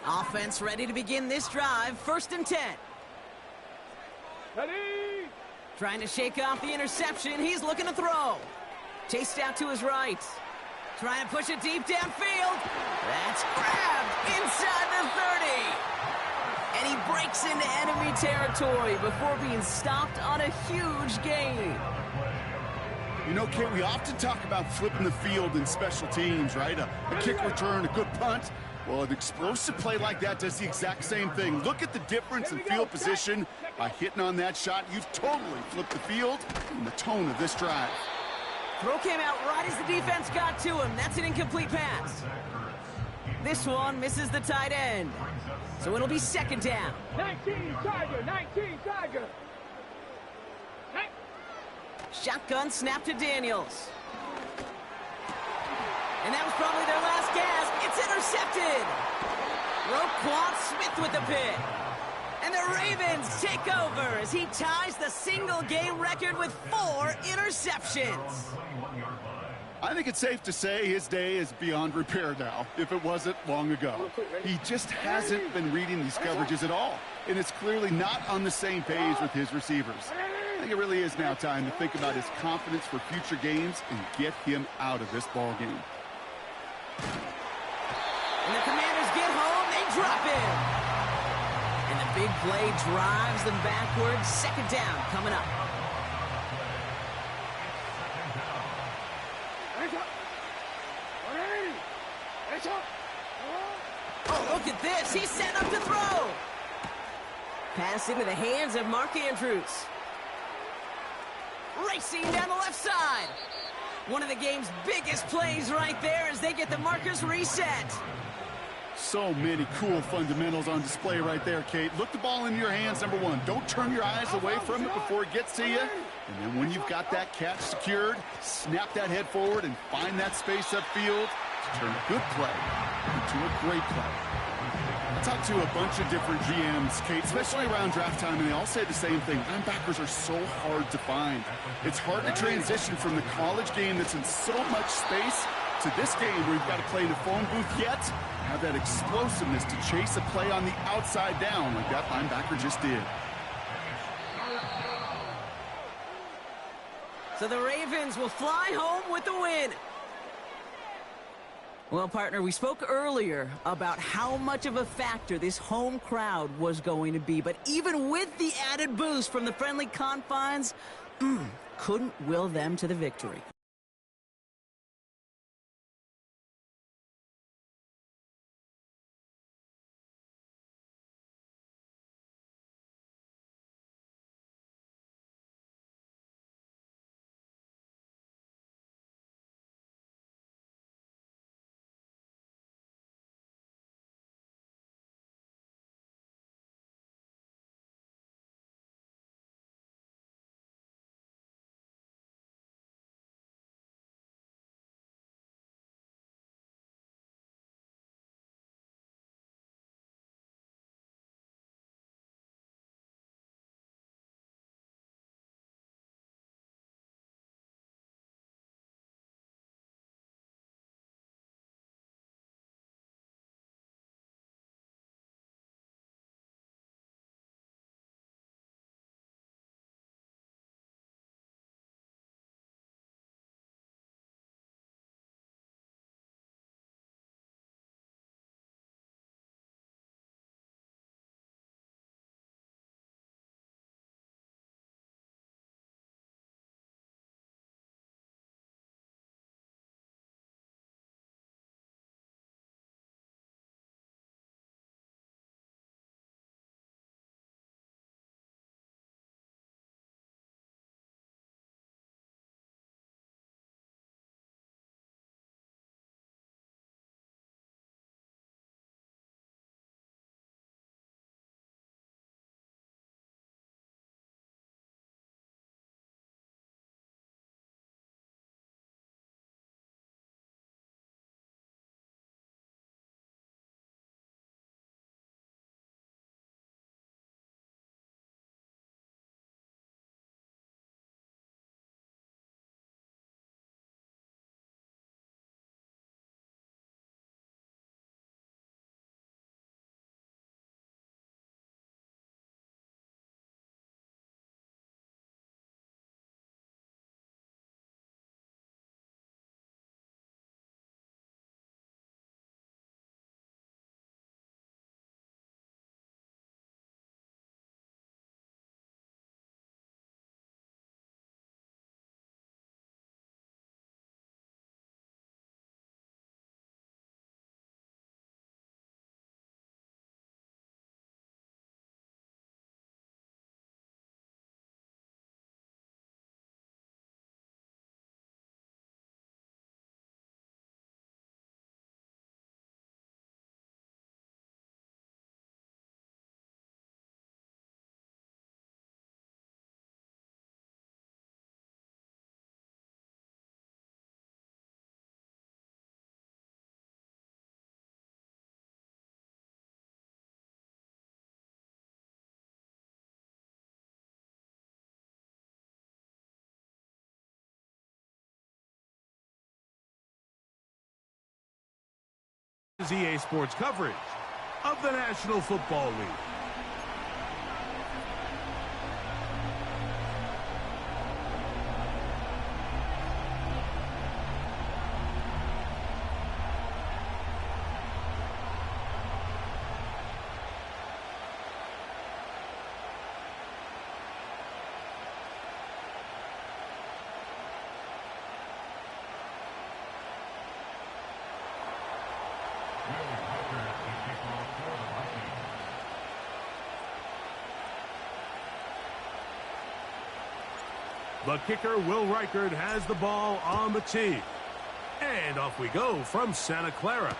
Offense ready to begin this drive. First and 10. Ready? Trying to shake off the interception. He's looking to throw. Chased out to his right. Trying to push it deep downfield. That's grabbed inside the 30. And he breaks into enemy territory before being stopped on a huge gain. You know, Kate, we often talk about flipping the field in special teams, right? A kick return, a good punt. Well, an explosive play like that does the exact same thing. Look at the difference in field position. By hitting on that shot, you've totally flipped the field and the tone of this drive. Throw came out right as the defense got to him. That's an incomplete pass. This one misses the tight end. So it'll be second down. 19 Tiger, 19 Tiger. Shotgun snap to Daniels. And that was probably their last gasp. It's intercepted. Roquan Smith with the pick. And the Ravens take over as he ties the single-game record with 4 interceptions. I think it's safe to say his day is beyond repair now, if it wasn't long ago. He just hasn't been reading these coverages at all, and it's clearly not on the same page with his receivers. I think it really is now time to think about his confidence for future games and get him out of this ball game. And the Commanders get home, they drop it. And the big play drives them backwards. Second down coming up. Oh, look at this. He's set up to throw. Pass into the hands of Mark Andrews. Racing down the left side. One of the game's biggest plays right there as they get the markers reset. So many cool fundamentals on display right there, Kate. Look the ball in your hands, number one. Don't turn your eyes away from it before it gets to you. And then when you've got that catch secured, snap that head forward and find that space upfield to turn a good play into a great play. I talked to a bunch of different GMs, Kate, especially around draft time, and they all say the same thing. Linebackers are so hard to find. It's hard to transition from the college game that's in so much space to this game where you've got to play in a phone booth yet have that explosiveness to chase a play on the outside down like that linebacker just did. So the Ravens will fly home with the win. Well, partner, we spoke earlier about how much of a factor this home crowd was going to be. But even with the added boost from the friendly confines, couldn't will them to the victory. EA Sports coverage of the National Football League. The kicker, Will Reichard, has the ball on the tee. And off we go from Santa Clara.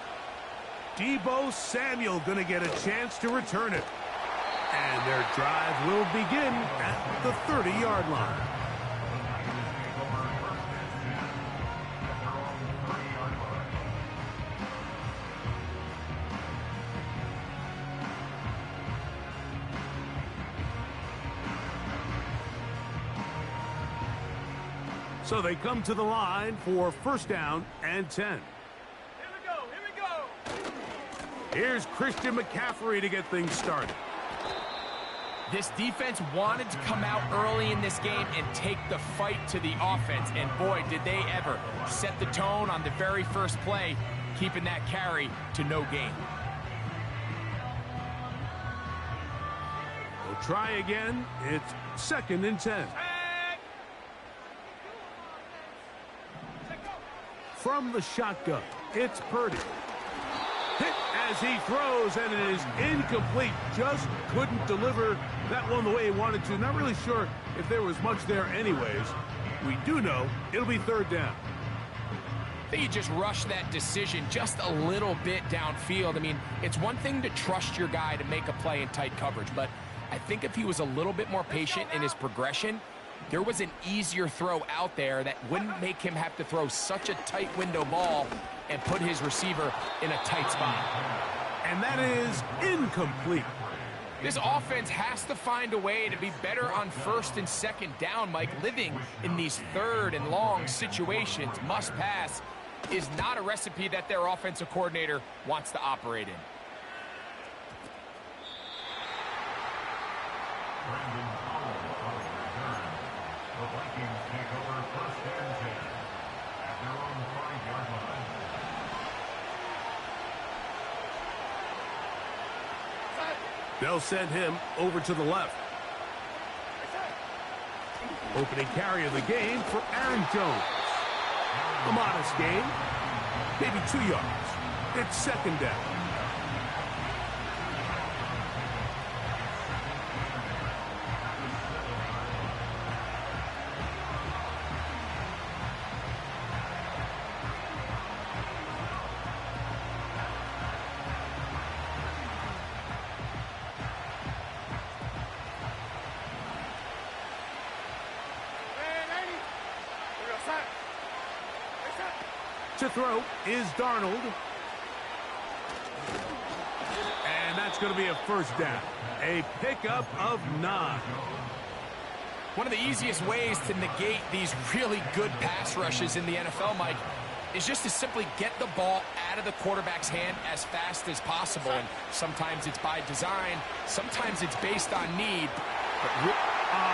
Deebo Samuel going to get a chance to return it. And their drive will begin at the 30-yard line. So they come to the line for first down and 10. Here we go. Here's Christian McCaffrey to get things started. This defense wanted to come out early in this game and take the fight to the offense. And boy, did they ever set the tone on the very first play, keeping that carry to no gain. We'll try again. It's second and 10. From the shotgun, it's Purdy. Hit as he throws, and it is incomplete. Just couldn't deliver that one the way he wanted to. Not really sure if there was much there anyways. We do know it'll be third down. I think he just rushed that decision just a little bit downfield. I mean, it's one thing to trust your guy to make a play in tight coverage, but I think if he was a little bit more patient in his progression, there was an easier throw out there that wouldn't make him have to throw such a tight window ball and put his receiver in a tight spot. And that is incomplete. This offense has to find a way to be better on first and second down, Mike. Living in these third and long situations, must pass, is not a recipe that their offensive coordinator wants to operate in. The Vikings take over first and 10 at their own 5-yard line. They'll send him over to the left. Opening carry of the game for Aaron Jones. A modest gain, maybe 2 yards. It's second down. To throw is Darnold. And that's going to be a first down. A pickup of 9. One of the easiest ways to negate these really good pass rushes in the NFL, Mike, is just to simply get the ball out of the quarterback's hand as fast as possible. And sometimes it's by design, sometimes it's based on need. But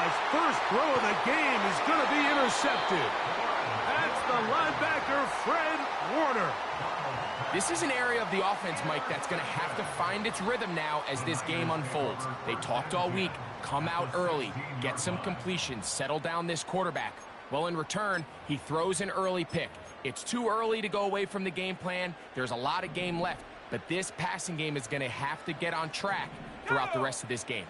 His first throw of the game is going to be intercepted. That's the linebacker, Fred Warner. this is an area of the offense, Mike, that's going to have to find its rhythm now as this game unfolds. They talked all week, come out early, get some completions, settle down this quarterback. Well, in return, he throws an early pick. It's too early to go away from the game plan. There's a lot of game left, but this passing game is going to have to get on track throughout the rest of this game.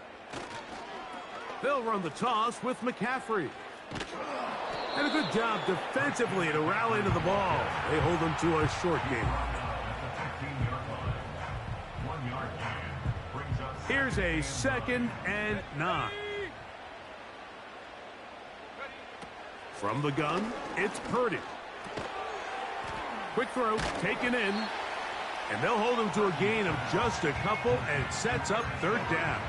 They'll run the toss with McCaffrey. And a good job defensively to rally to the ball. They hold them to a short game. Here's a 2nd and 9. From the gun, it's Purdy. Quick throw, taken in. And they'll hold him to a gain of just a couple, and it sets up 3rd down.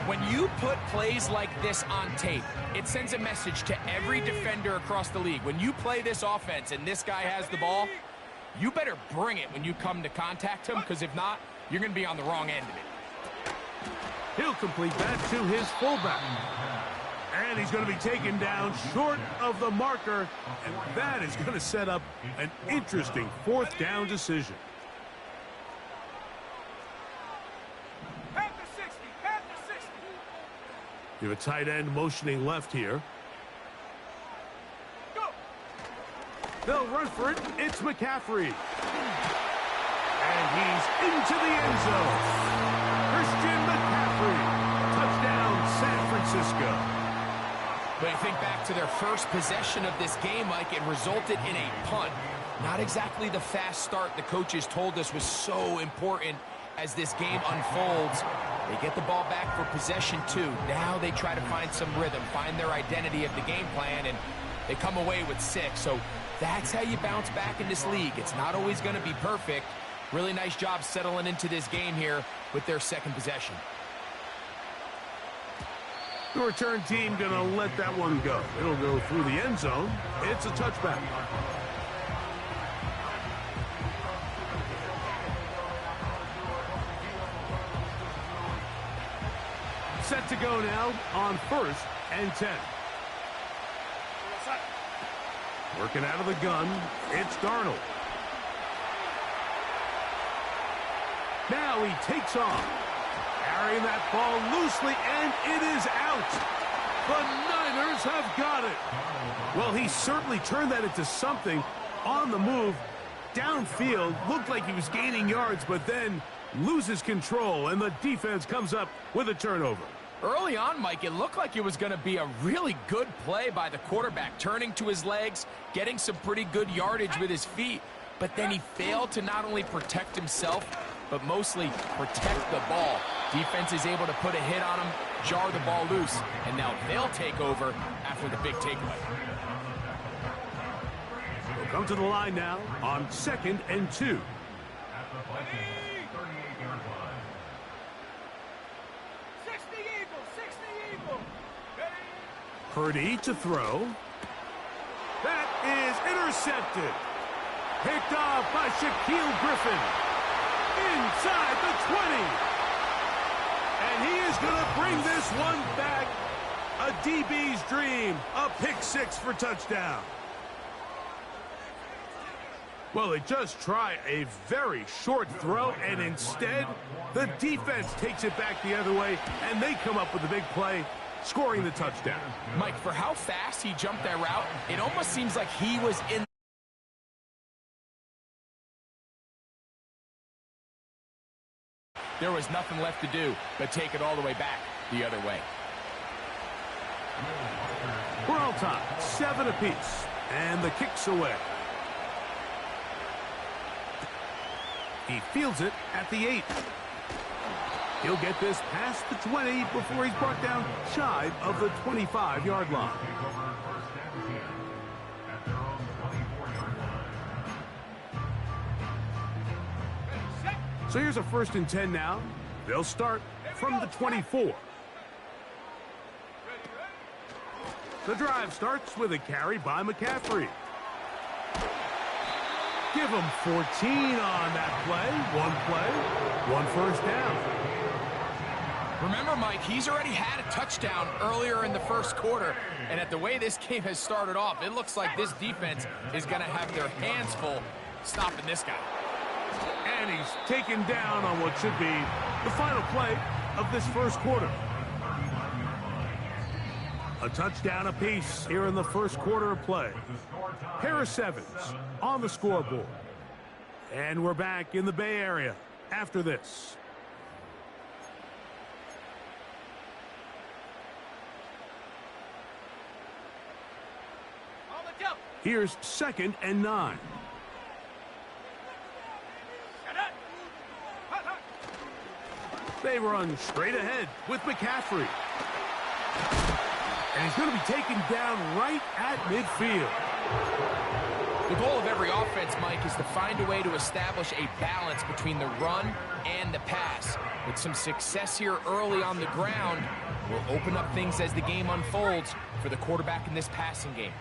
When you put plays like this on tape, it sends a message to every defender across the league. When you play this offense and this guy has the ball, you better bring it when you come to contact him, because if not, you're going to be on the wrong end of it. He'll complete that to his fullback. And he's going to be taken down short of the marker, and that is going to set up an interesting fourth down decision. Half to 60, half to 60. You have a tight end motioning left here. Go. They'll run for it. It's McCaffrey. And he's into the end zone. Christian McCaffrey. Touchdown, San Francisco. But you think back to their first possession of this game, Mike, it resulted in a punt. Not exactly the fast start the coaches told us was so important as this game unfolds. They get the ball back for possession 2. Now they try to find some rhythm, find their identity of the game plan, and they come away with 6. So that's how you bounce back in this league. It's not always going to be perfect. Really nice job settling into this game here with their second possession. The return team going to let that one go. It'll go through the end zone. It's a touchback. Set to go now on 1st and 10. Working out of the gun, it's Darnold. Now he takes off. Carrying that ball loosely, and it is out. The Niners have got it. Well, he certainly turned that into something on the move. Downfield, looked like he was gaining yards, but then loses control, and the defense comes up with a turnover. Early on, Mike, it looked like it was going to be a really good play by the quarterback, turning to his legs, getting some pretty good yardage with his feet, but then he failed to not only protect himself, but mostly protect the ball. Defense is able to put a hit on him, jar the ball loose, and now they'll take over after the big takeaway. We'll come to the line now on 2nd and 2. Purdy to throw. That is intercepted. Picked off by Shaquille Griffin. Inside the 20. And he is going to bring this one back. A DB's dream. A pick 6 for touchdown. Well, they just try a very short throw, and instead, the defense takes it back the other way, and they come up with a big play, scoring the touchdown. Mike, for how fast he jumped that route, it almost seems like he was in. There was nothing left to do but take it all the way back the other way. We're all tied, 7 apiece, and the kick's away. He fields it at the 8. He'll get this past the 20 before he's brought down shy of the 25-yard line. So here's a 1st and 10 now. They'll start from the 24. The drive starts with a carry by McCaffrey. Give him 14 on that play. One 1st down. Remember, Mike, he's already had a touchdown earlier in the first quarter, and at the way this game has started off, it looks like this defense is going to have their hands full stopping this guy. And he's taken down on what should be the final play of this first quarter. A touchdown apiece here in the first quarter of play. Harris Evans on the scoreboard. And we're back in the Bay Area after this. Here's 2nd and 9. They run straight ahead with McCaffrey. And he's going to be taken down right at midfield. The goal of every offense, Mike, is to find a way to establish a balance between the run and the pass. With some success here early on the ground, will open up things as the game unfolds for the quarterback in this passing game.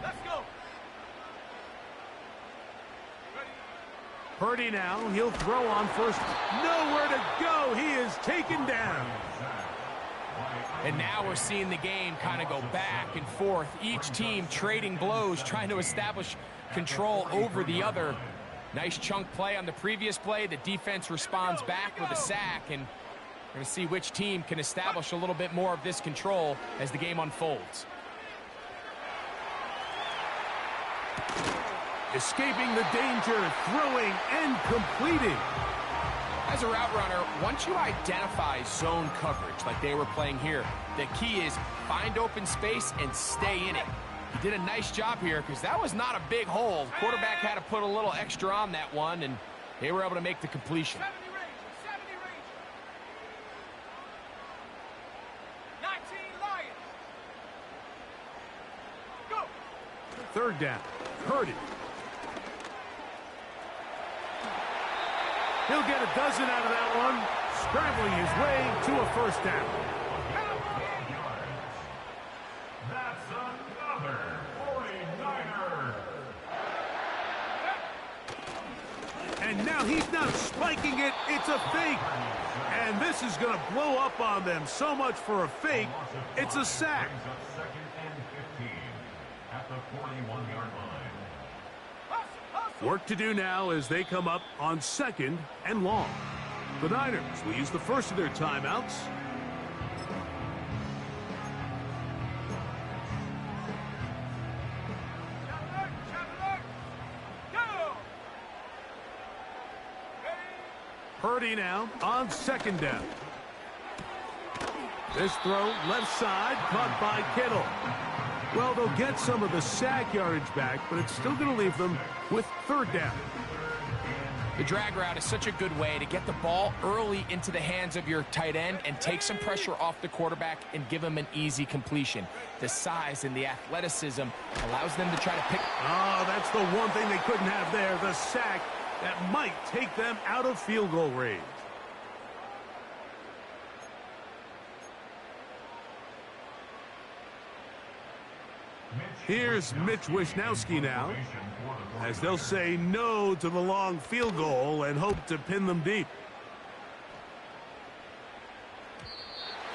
Let's go. Purdy now, he'll throw on first. Nowhere to go. He is taken down. And now we're seeing the game kind of go back and forth. Each team trading blows, trying to establish control over the other. Nice chunk play on the previous play. The defense responds back with a sack, and we're going to see which team can establish a little bit more of this control as the game unfolds. Escaping the danger, throwing and completing. As a route runner, once you identify zone coverage like they were playing here, the key is find open space and stay in it. He did a nice job here because that was not a big hole. The quarterback had to put a little extra on that one, and they were able to make the completion. 70 range. 19 Lions. Go. Third down, Purdy. He'll get a dozen out of that one, scrambling his way to a first down. That's another 49er. And now he's not spiking it, it's a fake. And this is going to blow up on them. So much for a fake, it's a sack. Brings up second and 15 at the 41-yard line. Work to do now as they come up on second and long. The Niners will use the first of their timeouts. Purdy now on second down. This throw left side caught by Kittle. Well, they'll get some of the sack yardage back, but it's still going to leave them with third down. The drag route is such a good way to get the ball early into the hands of your tight end and take some pressure off the quarterback and give him an easy completion. The size and the athleticism allows them to try to pick. Oh, that's the one thing they couldn't have there, the sack that might take them out of field goal range. Here's Mitch Wishnowsky now, as they'll say no to the long field goal and hope to pin them deep.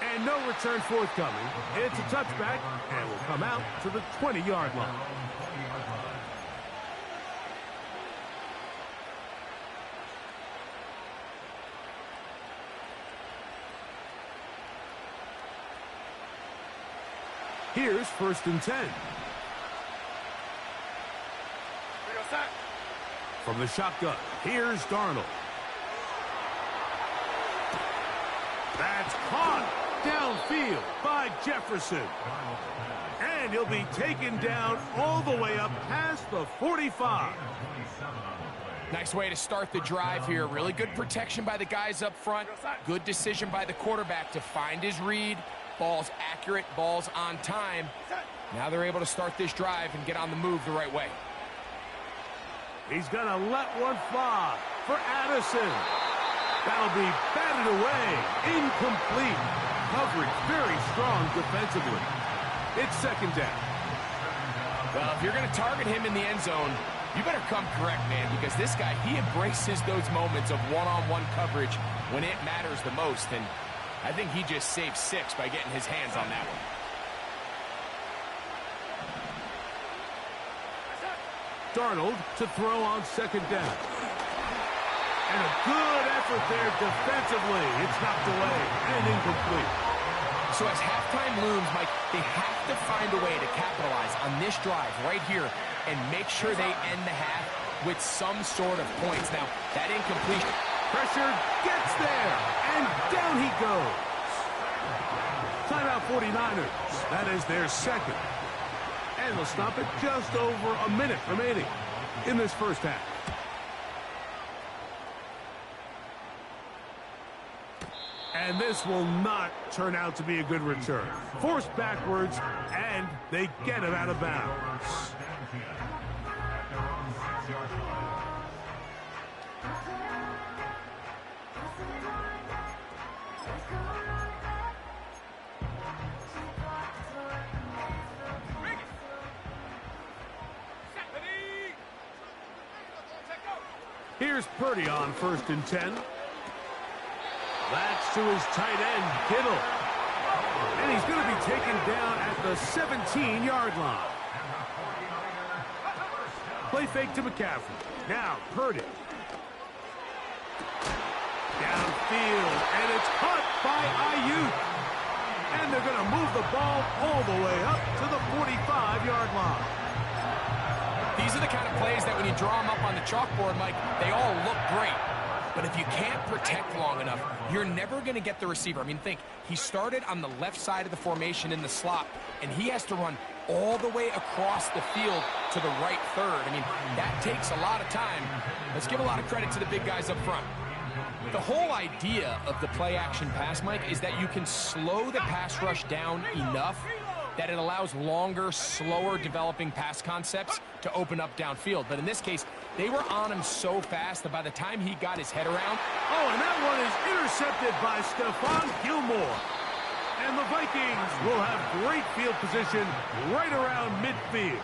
And no return forthcoming. It's a touchback and will come out to the 20-yard line. Here's first and 10. From the shotgun, here's Darnold. That's caught downfield by Jefferson. And he'll be taken down all the way up past the 45. Nice way to start the drive here. Really good protection by the guys up front. Good decision by the quarterback to find his read. Ball's accurate, ball's on time. Now they're able to start this drive and get on the move the right way. He's going to let one fly for Addison. That'll be batted away. Incomplete. Coverage very strong defensively. It's second down. Well, if you're going to target him in the end zone, you better come correct, man, because this guy, he embraces those moments of one-on-one coverage when it matters the most. And I think he just saved 6 by getting his hands on that one. Darnold to throw on second down. And a good effort there defensively. It's knocked away and incomplete. So as halftime looms, Mike, they have to find a way to capitalize on this drive right here and make sure they end the half with some sort of points. Now, that incompletion. Pressure gets there, and down he goes. Timeout 49ers. That is their second. And they'll stop it just over a minute remaining in this first half. And this will not turn out to be a good return. Forced backwards, and they get it out of bounds. Here's Purdy on 1st and 10. That's to his tight end, Kittle. And he's going to be taken down at the 17-yard line. Play fake to McCaffrey. Now Purdy. Downfield, and it's caught by Ayuk. And they're going to move the ball all the way up to the 45-yard line. These are the kind of plays that when you draw them up on the chalkboard, Mike, they all look great. But if you can't protect long enough, you're never going to get the receiver. I mean, think, he started on the left side of the formation in the slot, and he has to run all the way across the field to the right third. I mean, that takes a lot of time. Let's give a lot of credit to the big guys up front. The whole idea of the play-action pass, Mike, is that you can slow the pass rush down enough that it allows longer, slower developing pass concepts to open up downfield. But in this case, they were on him so fast that by the time he got his head around... Oh, and that one is intercepted by Stephon Gilmore. And the Vikings will have great field position right around midfield.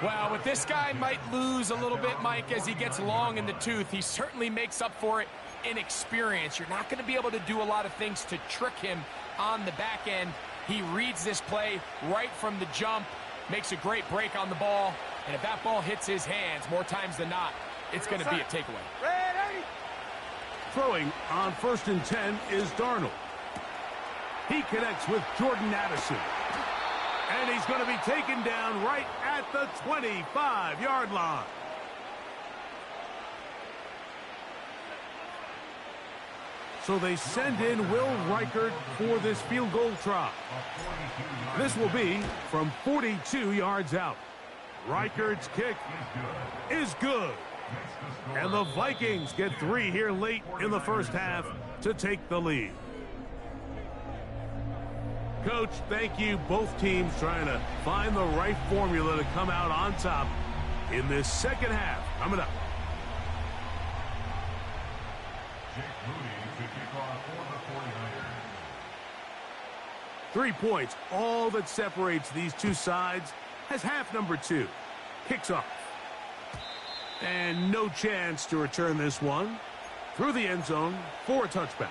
Well, with this guy might lose a little bit, Mike, as he gets long in the tooth. He certainly makes up for it in experience. You're not going to be able to do a lot of things to trick him on the back end. He reads this play right from the jump, makes a great break on the ball, and if that ball hits his hands more times than not, it's going to be a takeaway. Throwing on 1st and 10 is Darnold. He connects with Jordan Addison. And he's going to be taken down right at the 25-yard line. So they send in Will Reichard for this field goal try. This will be from 42 yards out. Reichard's kick is good. And the Vikings get 3 here late in the first half to take the lead. Coach, thank you. Both teams trying to find the right formula to come out on top in this second half. Coming up. 3 points, all that separates these two sides, as half number 2 kicks off. And no chance to return this one through the end zone for a touchback.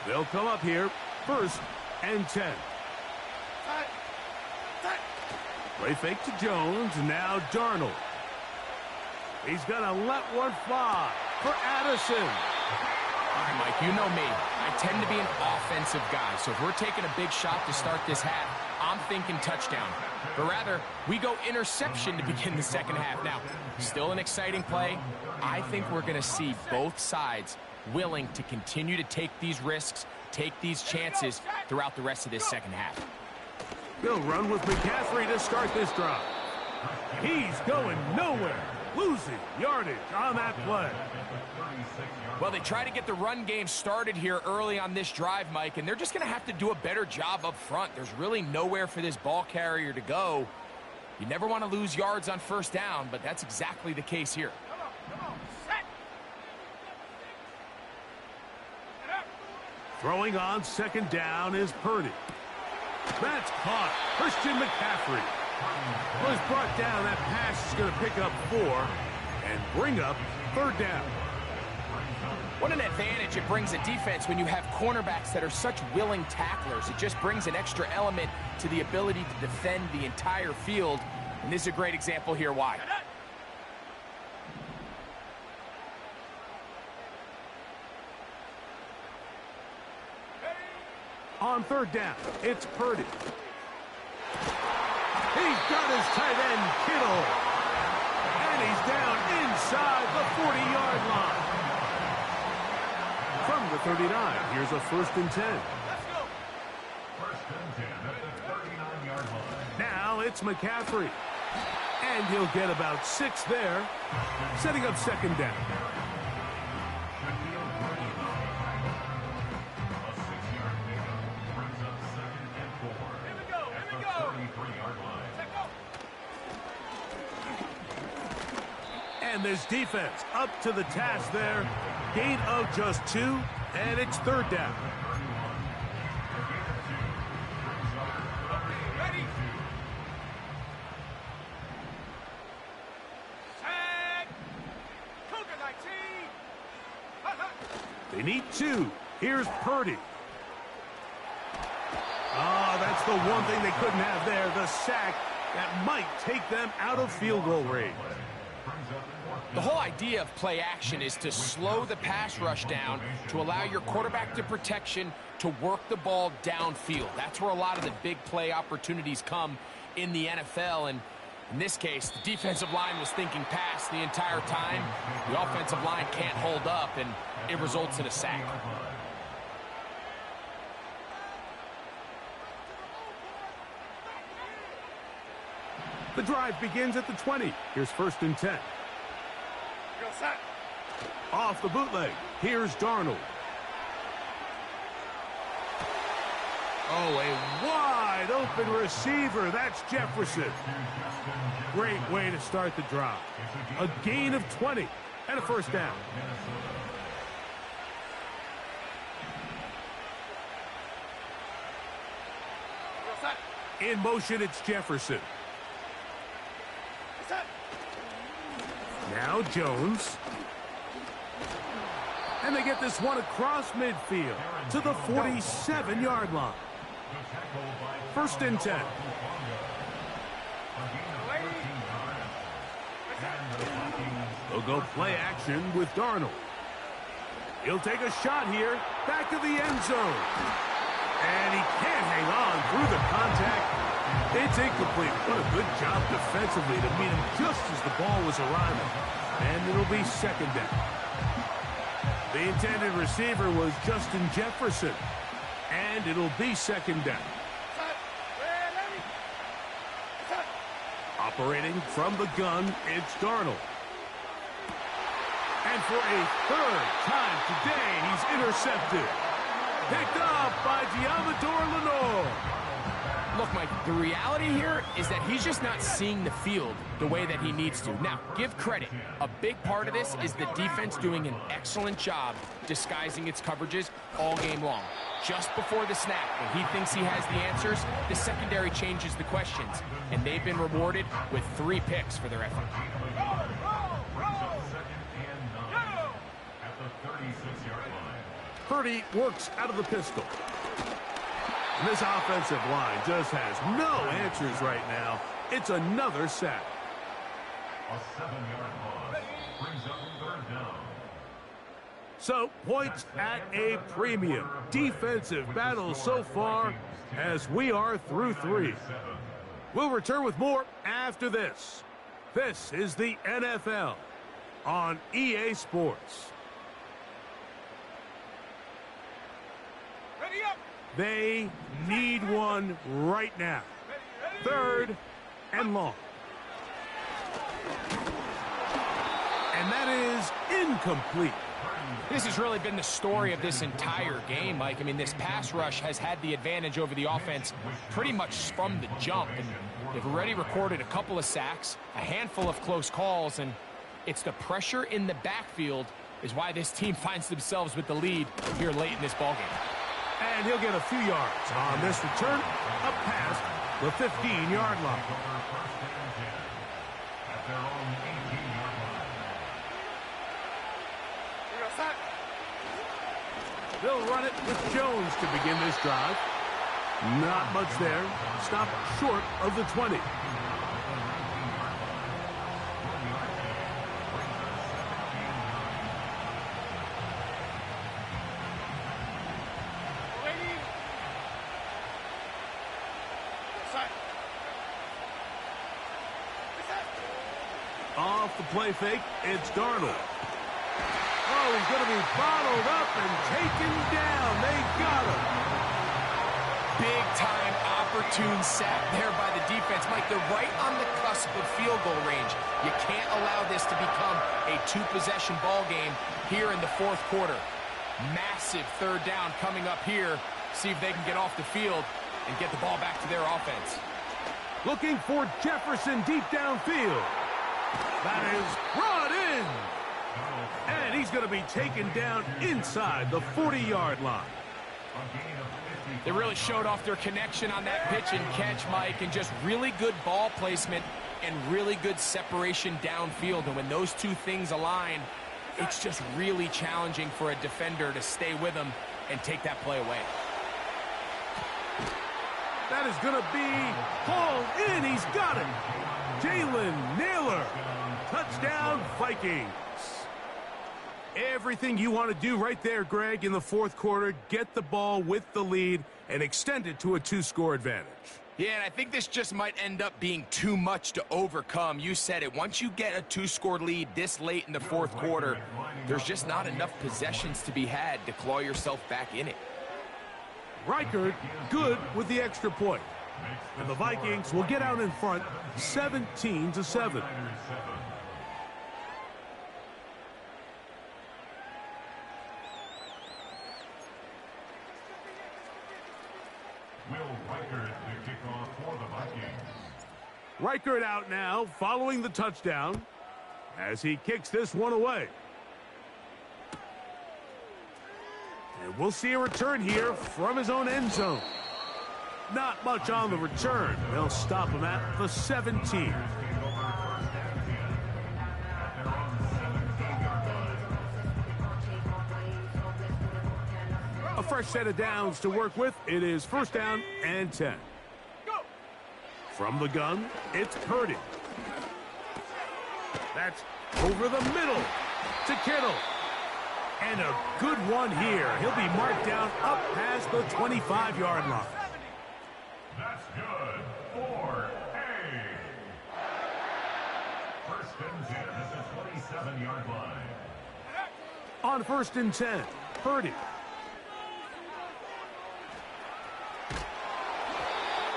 They'll come up here, 1st and 10. Play fake to Jones, now Darnold. He's going to let one fly for Addison. All right, Mike, you know me. I tend to be an offensive guy, so if we're taking a big shot to start this half, I'm thinking touchdown. But rather, we go interception to begin the second half. Now, still an exciting play. I think we're going to see both sides willing to continue to take these risks, take these chances throughout the rest of this second half. They'll run with McCaffrey to start this drive. He's going nowhere, losing yardage on that play. Well, they try to get the run game started here early on this drive, Mike, and they're just going to have to do a better job up front. There's really nowhere for this ball carrier to go. You never want to lose yards on 1st down, but that's exactly the case here. Throwing on 2nd down is Purdy. That's caught. Christian McCaffrey was brought down. That pass is going to pick up 4 and bring up 3rd down. What an advantage it brings a defense when you have cornerbacks that are such willing tacklers. It just brings an extra element to the ability to defend the entire field. And this is a great example here why. On 3rd down, it's Purdy. He's got his tight end, Kittle. And he's down inside the 40-yard line. From the 39, here's a 1st and 10. Let's go. 1st and 10 at the 39-yard line. Now it's McCaffrey. And he'll get about 6 there, setting up 2nd down. And this defense up to the task there. Gain of just 2, And it's third down. Ready. Set. Cougar 19. They need 2. Here's Purdy. Oh, that's the one thing they couldn't have there, the sack that might take them out of field goal range. The whole idea of play action is to slow the pass rush down to allow your quarterback to protection to work the ball downfield. That's where a lot of the big play opportunities come in the NFL. And in this case, the defensive line was thinking pass the entire time. The offensive line can't hold up, and it results in a sack. The drive begins at the 20. Here's 1st and 10. Go set. Off the bootleg. Here's Darnold. Oh, a wide open receiver. That's Jefferson. Great way to start the drive. A gain of 20 and a 1st down. Go set. In motion, it's Jefferson. Set. Now Jones. And they get this one across midfield to the 47-yard line. 1st and 10. They'll go play action with Darnold. He'll take a shot here, back of the end zone. And he can't hang on through the contact. It's incomplete. What a good job defensively to meet him just as the ball was arriving. And it'll be 2nd down. The intended receiver was Justin Jefferson. And it'll be 2nd down. Operating from the gun, it's Darnold. And for a 3rd time today, he's intercepted. Picked up by Diamador Lenore. Look, Mike, the reality here is that he's just not seeing the field the way that he needs to. Now, give credit. A big part of this is the defense doing an excellent job disguising its coverages all game long. Just before the snap, when he thinks he has the answers, the secondary changes the questions, and they've been rewarded with 3 picks for their effort. Purdy works out of the pistol. And this offensive line just has no answers right now. It's another sack. A 7-yard loss brings up 3rd down. So, points at a premium. Defensive battle so far as we are through 3. We'll return with more after this. This is the NFL on EA Sports. Ready up. They need one right now. 3rd and long. And that is incomplete. This has really been the story of this entire game, Mike. I mean, this pass rush has had the advantage over the offense pretty much from the jump. And they've already recorded a couple of sacks, a handful of close calls, and it's the pressure in the backfield is why this team finds themselves with the lead here late in this ballgame. And he'll get a few yards on this return up past the 15-yard line. At their own 18-yard line. They'll run it with Jones to begin this drive. Not much there. Stop short of the 20. Off the play fake, it's Darnold. Oh, he's going to be bottled up and taken down. They got him. Big-time opportune sack there by the defense. Mike, they're right on the cusp of field goal range. You can't allow this to become a 2-possession ball game here in the 4th quarter. Massive 3rd down coming up here. See if they can get off the field and get the ball back to their offense. Looking for Jefferson deep downfield. That is brought in. And he's going to be taken down inside the 40-yard line. They really showed off their connection on that pitch and catch, Mike, and just really good ball placement and really good separation downfield. And when those two things align, it's just really challenging for a defender to stay with them and take that play away. That is going to be hauled in. He's got it. Jalen Nailor. Touchdown, Vikings. Everything you want to do right there, Greg, in the fourth quarter, get the ball with the lead and extend it to a 2-score advantage. Yeah, and I think this just might end up being too much to overcome. You said it. Once you get a 2-score lead this late in the fourth quarter, there's just not enough possessions to be had to claw yourself back in it. Reichard good with the extra point. And the Vikings will get out in front 17-7. Will Reichard to kick off for the Vikings. Reichard out now following the touchdown as he kicks this one away. And we'll see a return here from his own end zone. Not much on the return. They'll stop him at the 17. A fresh set of downs to work with. It is first down and 10. From the gun, it's Purdy. That's over the middle to Kittle. And a good one here. He'll be marked down up past the 25-yard line. That's good for A. First and 10 at the 27-yard line. On first and 10, Purdy.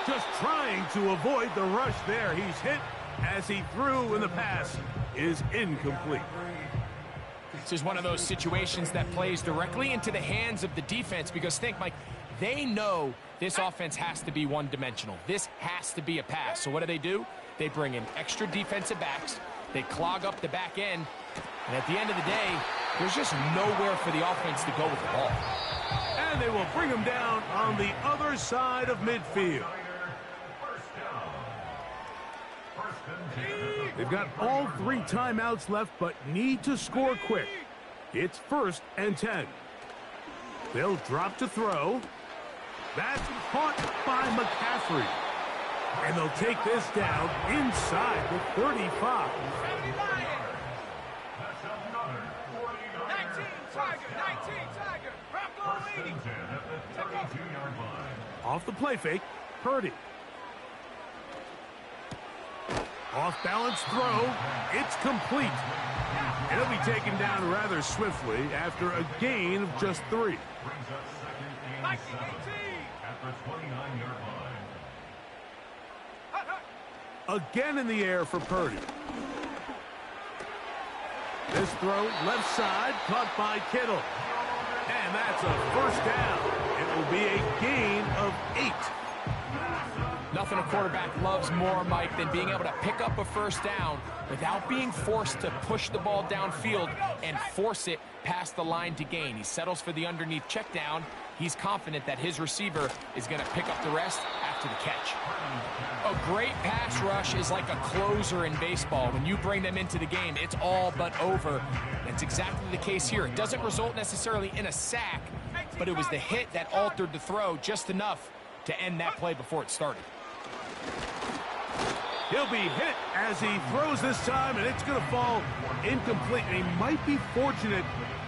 Just trying to avoid the rush there. He's hit as he threw, and the pass is incomplete. This is one of those situations that plays directly into the hands of the defense because think, Mike, they know this offense has to be one-dimensional. This has to be a pass. So what do? They bring in extra defensive backs. They clog up the back end. And at the end of the day, there's just nowhere for the offense to go with the ball. And they will bring him down on the other side of midfield. They've got all 3 timeouts left, but need to score quick. It's first and 10. They'll drop to throw. That's caught by McCaffrey. And they'll take this down inside the 35. 19 Tiger. Bronco leading. Off the play fake, Purdy. Off-balance throw. It's complete. It'll be taken down rather swiftly after a gain of just 3. Brings up second and 7 at the 29-yard line. Again in the air for Purdy. This throw left side caught by Kittle. And that's a first down. It will be a gain of 8. Nothing a quarterback loves more, Mike, than being able to pick up a first down without being forced to push the ball downfield and force it past the line to gain. He settles for the underneath check down. He's confident that his receiver is going to pick up the rest after the catch. A great pass rush is like a closer in baseball. When you bring them into the game, it's all but over. That's exactly the case here. It doesn't result necessarily in a sack, but it was the hit that altered the throw just enough to end that play before it started. He'll be hit as he throws this time, and it's going to fall incomplete. And he might be fortunate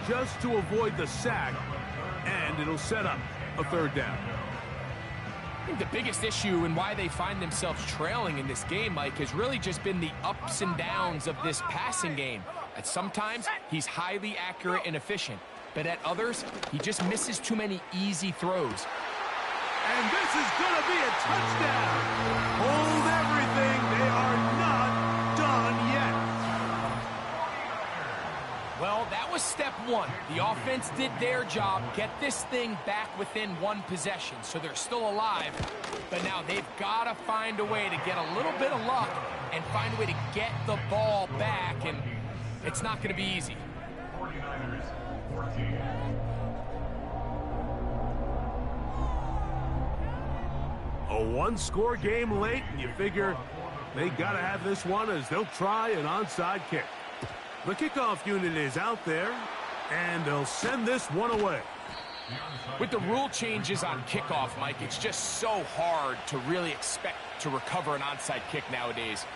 just to avoid the sack, and it'll set up a third down. I think the biggest issue and why they find themselves trailing in this game, Mike, has really just been the ups and downs of this passing game. At sometimes, he's highly accurate and efficient, but at others, he just misses too many easy throws. And this is going to be a touchdown. Hold everything. They are not done yet. Well, that was step one. The offense did their job, get this thing back within one possession, so they're still alive. But now they've got to find a way to get a little bit of luck and find a way to get the ball back, and it's not going to be easy. 49ers 14. A one-score game late, and you figure they got to have this one as they'll try an onside kick. The kickoff unit is out there, and they'll send this one away. With the rule changes on kickoff, Mike, it's just so hard to really expect to recover an onside kick nowadays.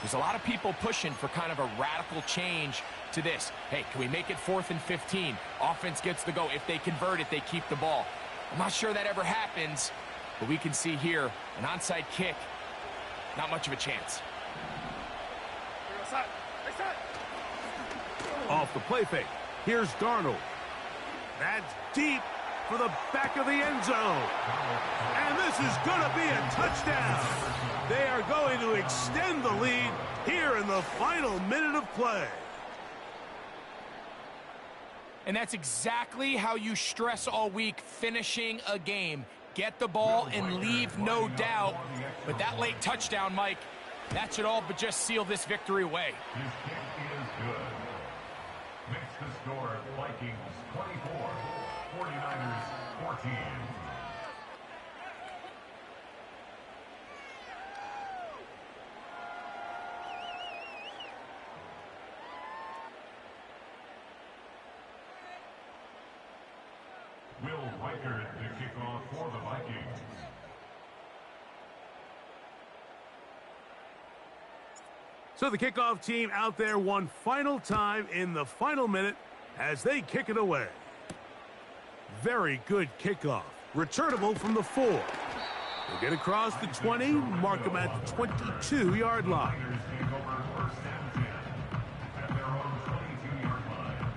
There's a lot of people pushing for kind of a radical change to this. Hey, can we make it 4th and 15? Offense gets the go. If they convert it, they keep the ball. I'm not sure that ever happens, but we can see here an onside kick, not much of a chance. Off the play fake, here's Darnold. That's deep for the back of the end zone. And this is going to be a touchdown. They are going to extend the lead here in the final minute of play. And that's exactly how you stress all week, finishing a game. Get the ball and leave no doubt. But that late touchdown, Mike, that should all but just seal this victory away. His kick is good. Makes the score Vikings 24, 49ers 14. Will Reichard to kick off for the Vikings. So the kickoff team out there one final time in the final minute as they kick it away. Very good kickoff. Returnable from the 4. They get across the 20, mark them at the 22-yard line. Niners take over 1st and 10 at their own 22-yard line.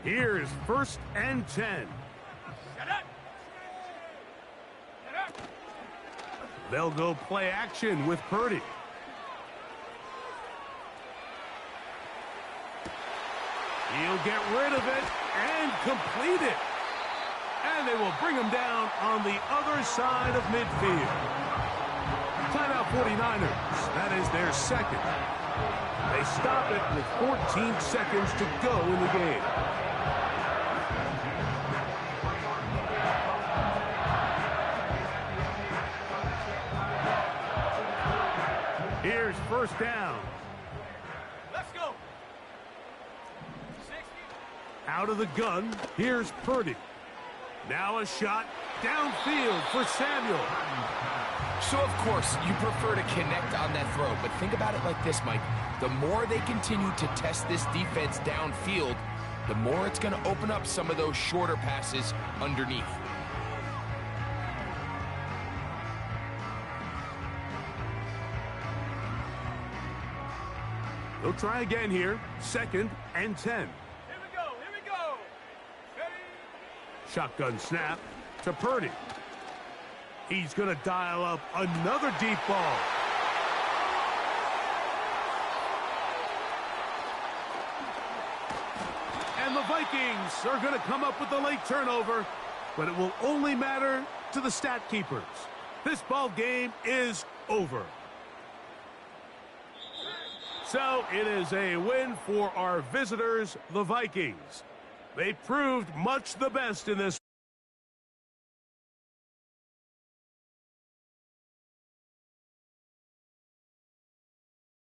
Here's 1st and 10. They'll go play action with Purdy. He'll get rid of it and complete it. And they will bring him down on the other side of midfield. Timeout 49ers. That is their second. They stop it with 14 seconds to go in the game. Here's 1st down. Let's go. 60. Out of the gun, here's Purdy. Now a shot downfield for Samuel. So, of course, you prefer to connect on that throw, but think about it like this, Mike. The more they continue to test this defense downfield, the more it's going to open up some of those shorter passes underneath. They'll try again here. 2nd and 10. Here we go. Here we go. Ready? Shotgun snap to Purdy. He's going to dial up another deep ball. And the Vikings are going to come up with a late turnover, but it will only matter to the stat keepers. This ball game is over. So it is a win for our visitors, the Vikings. They proved much the best in this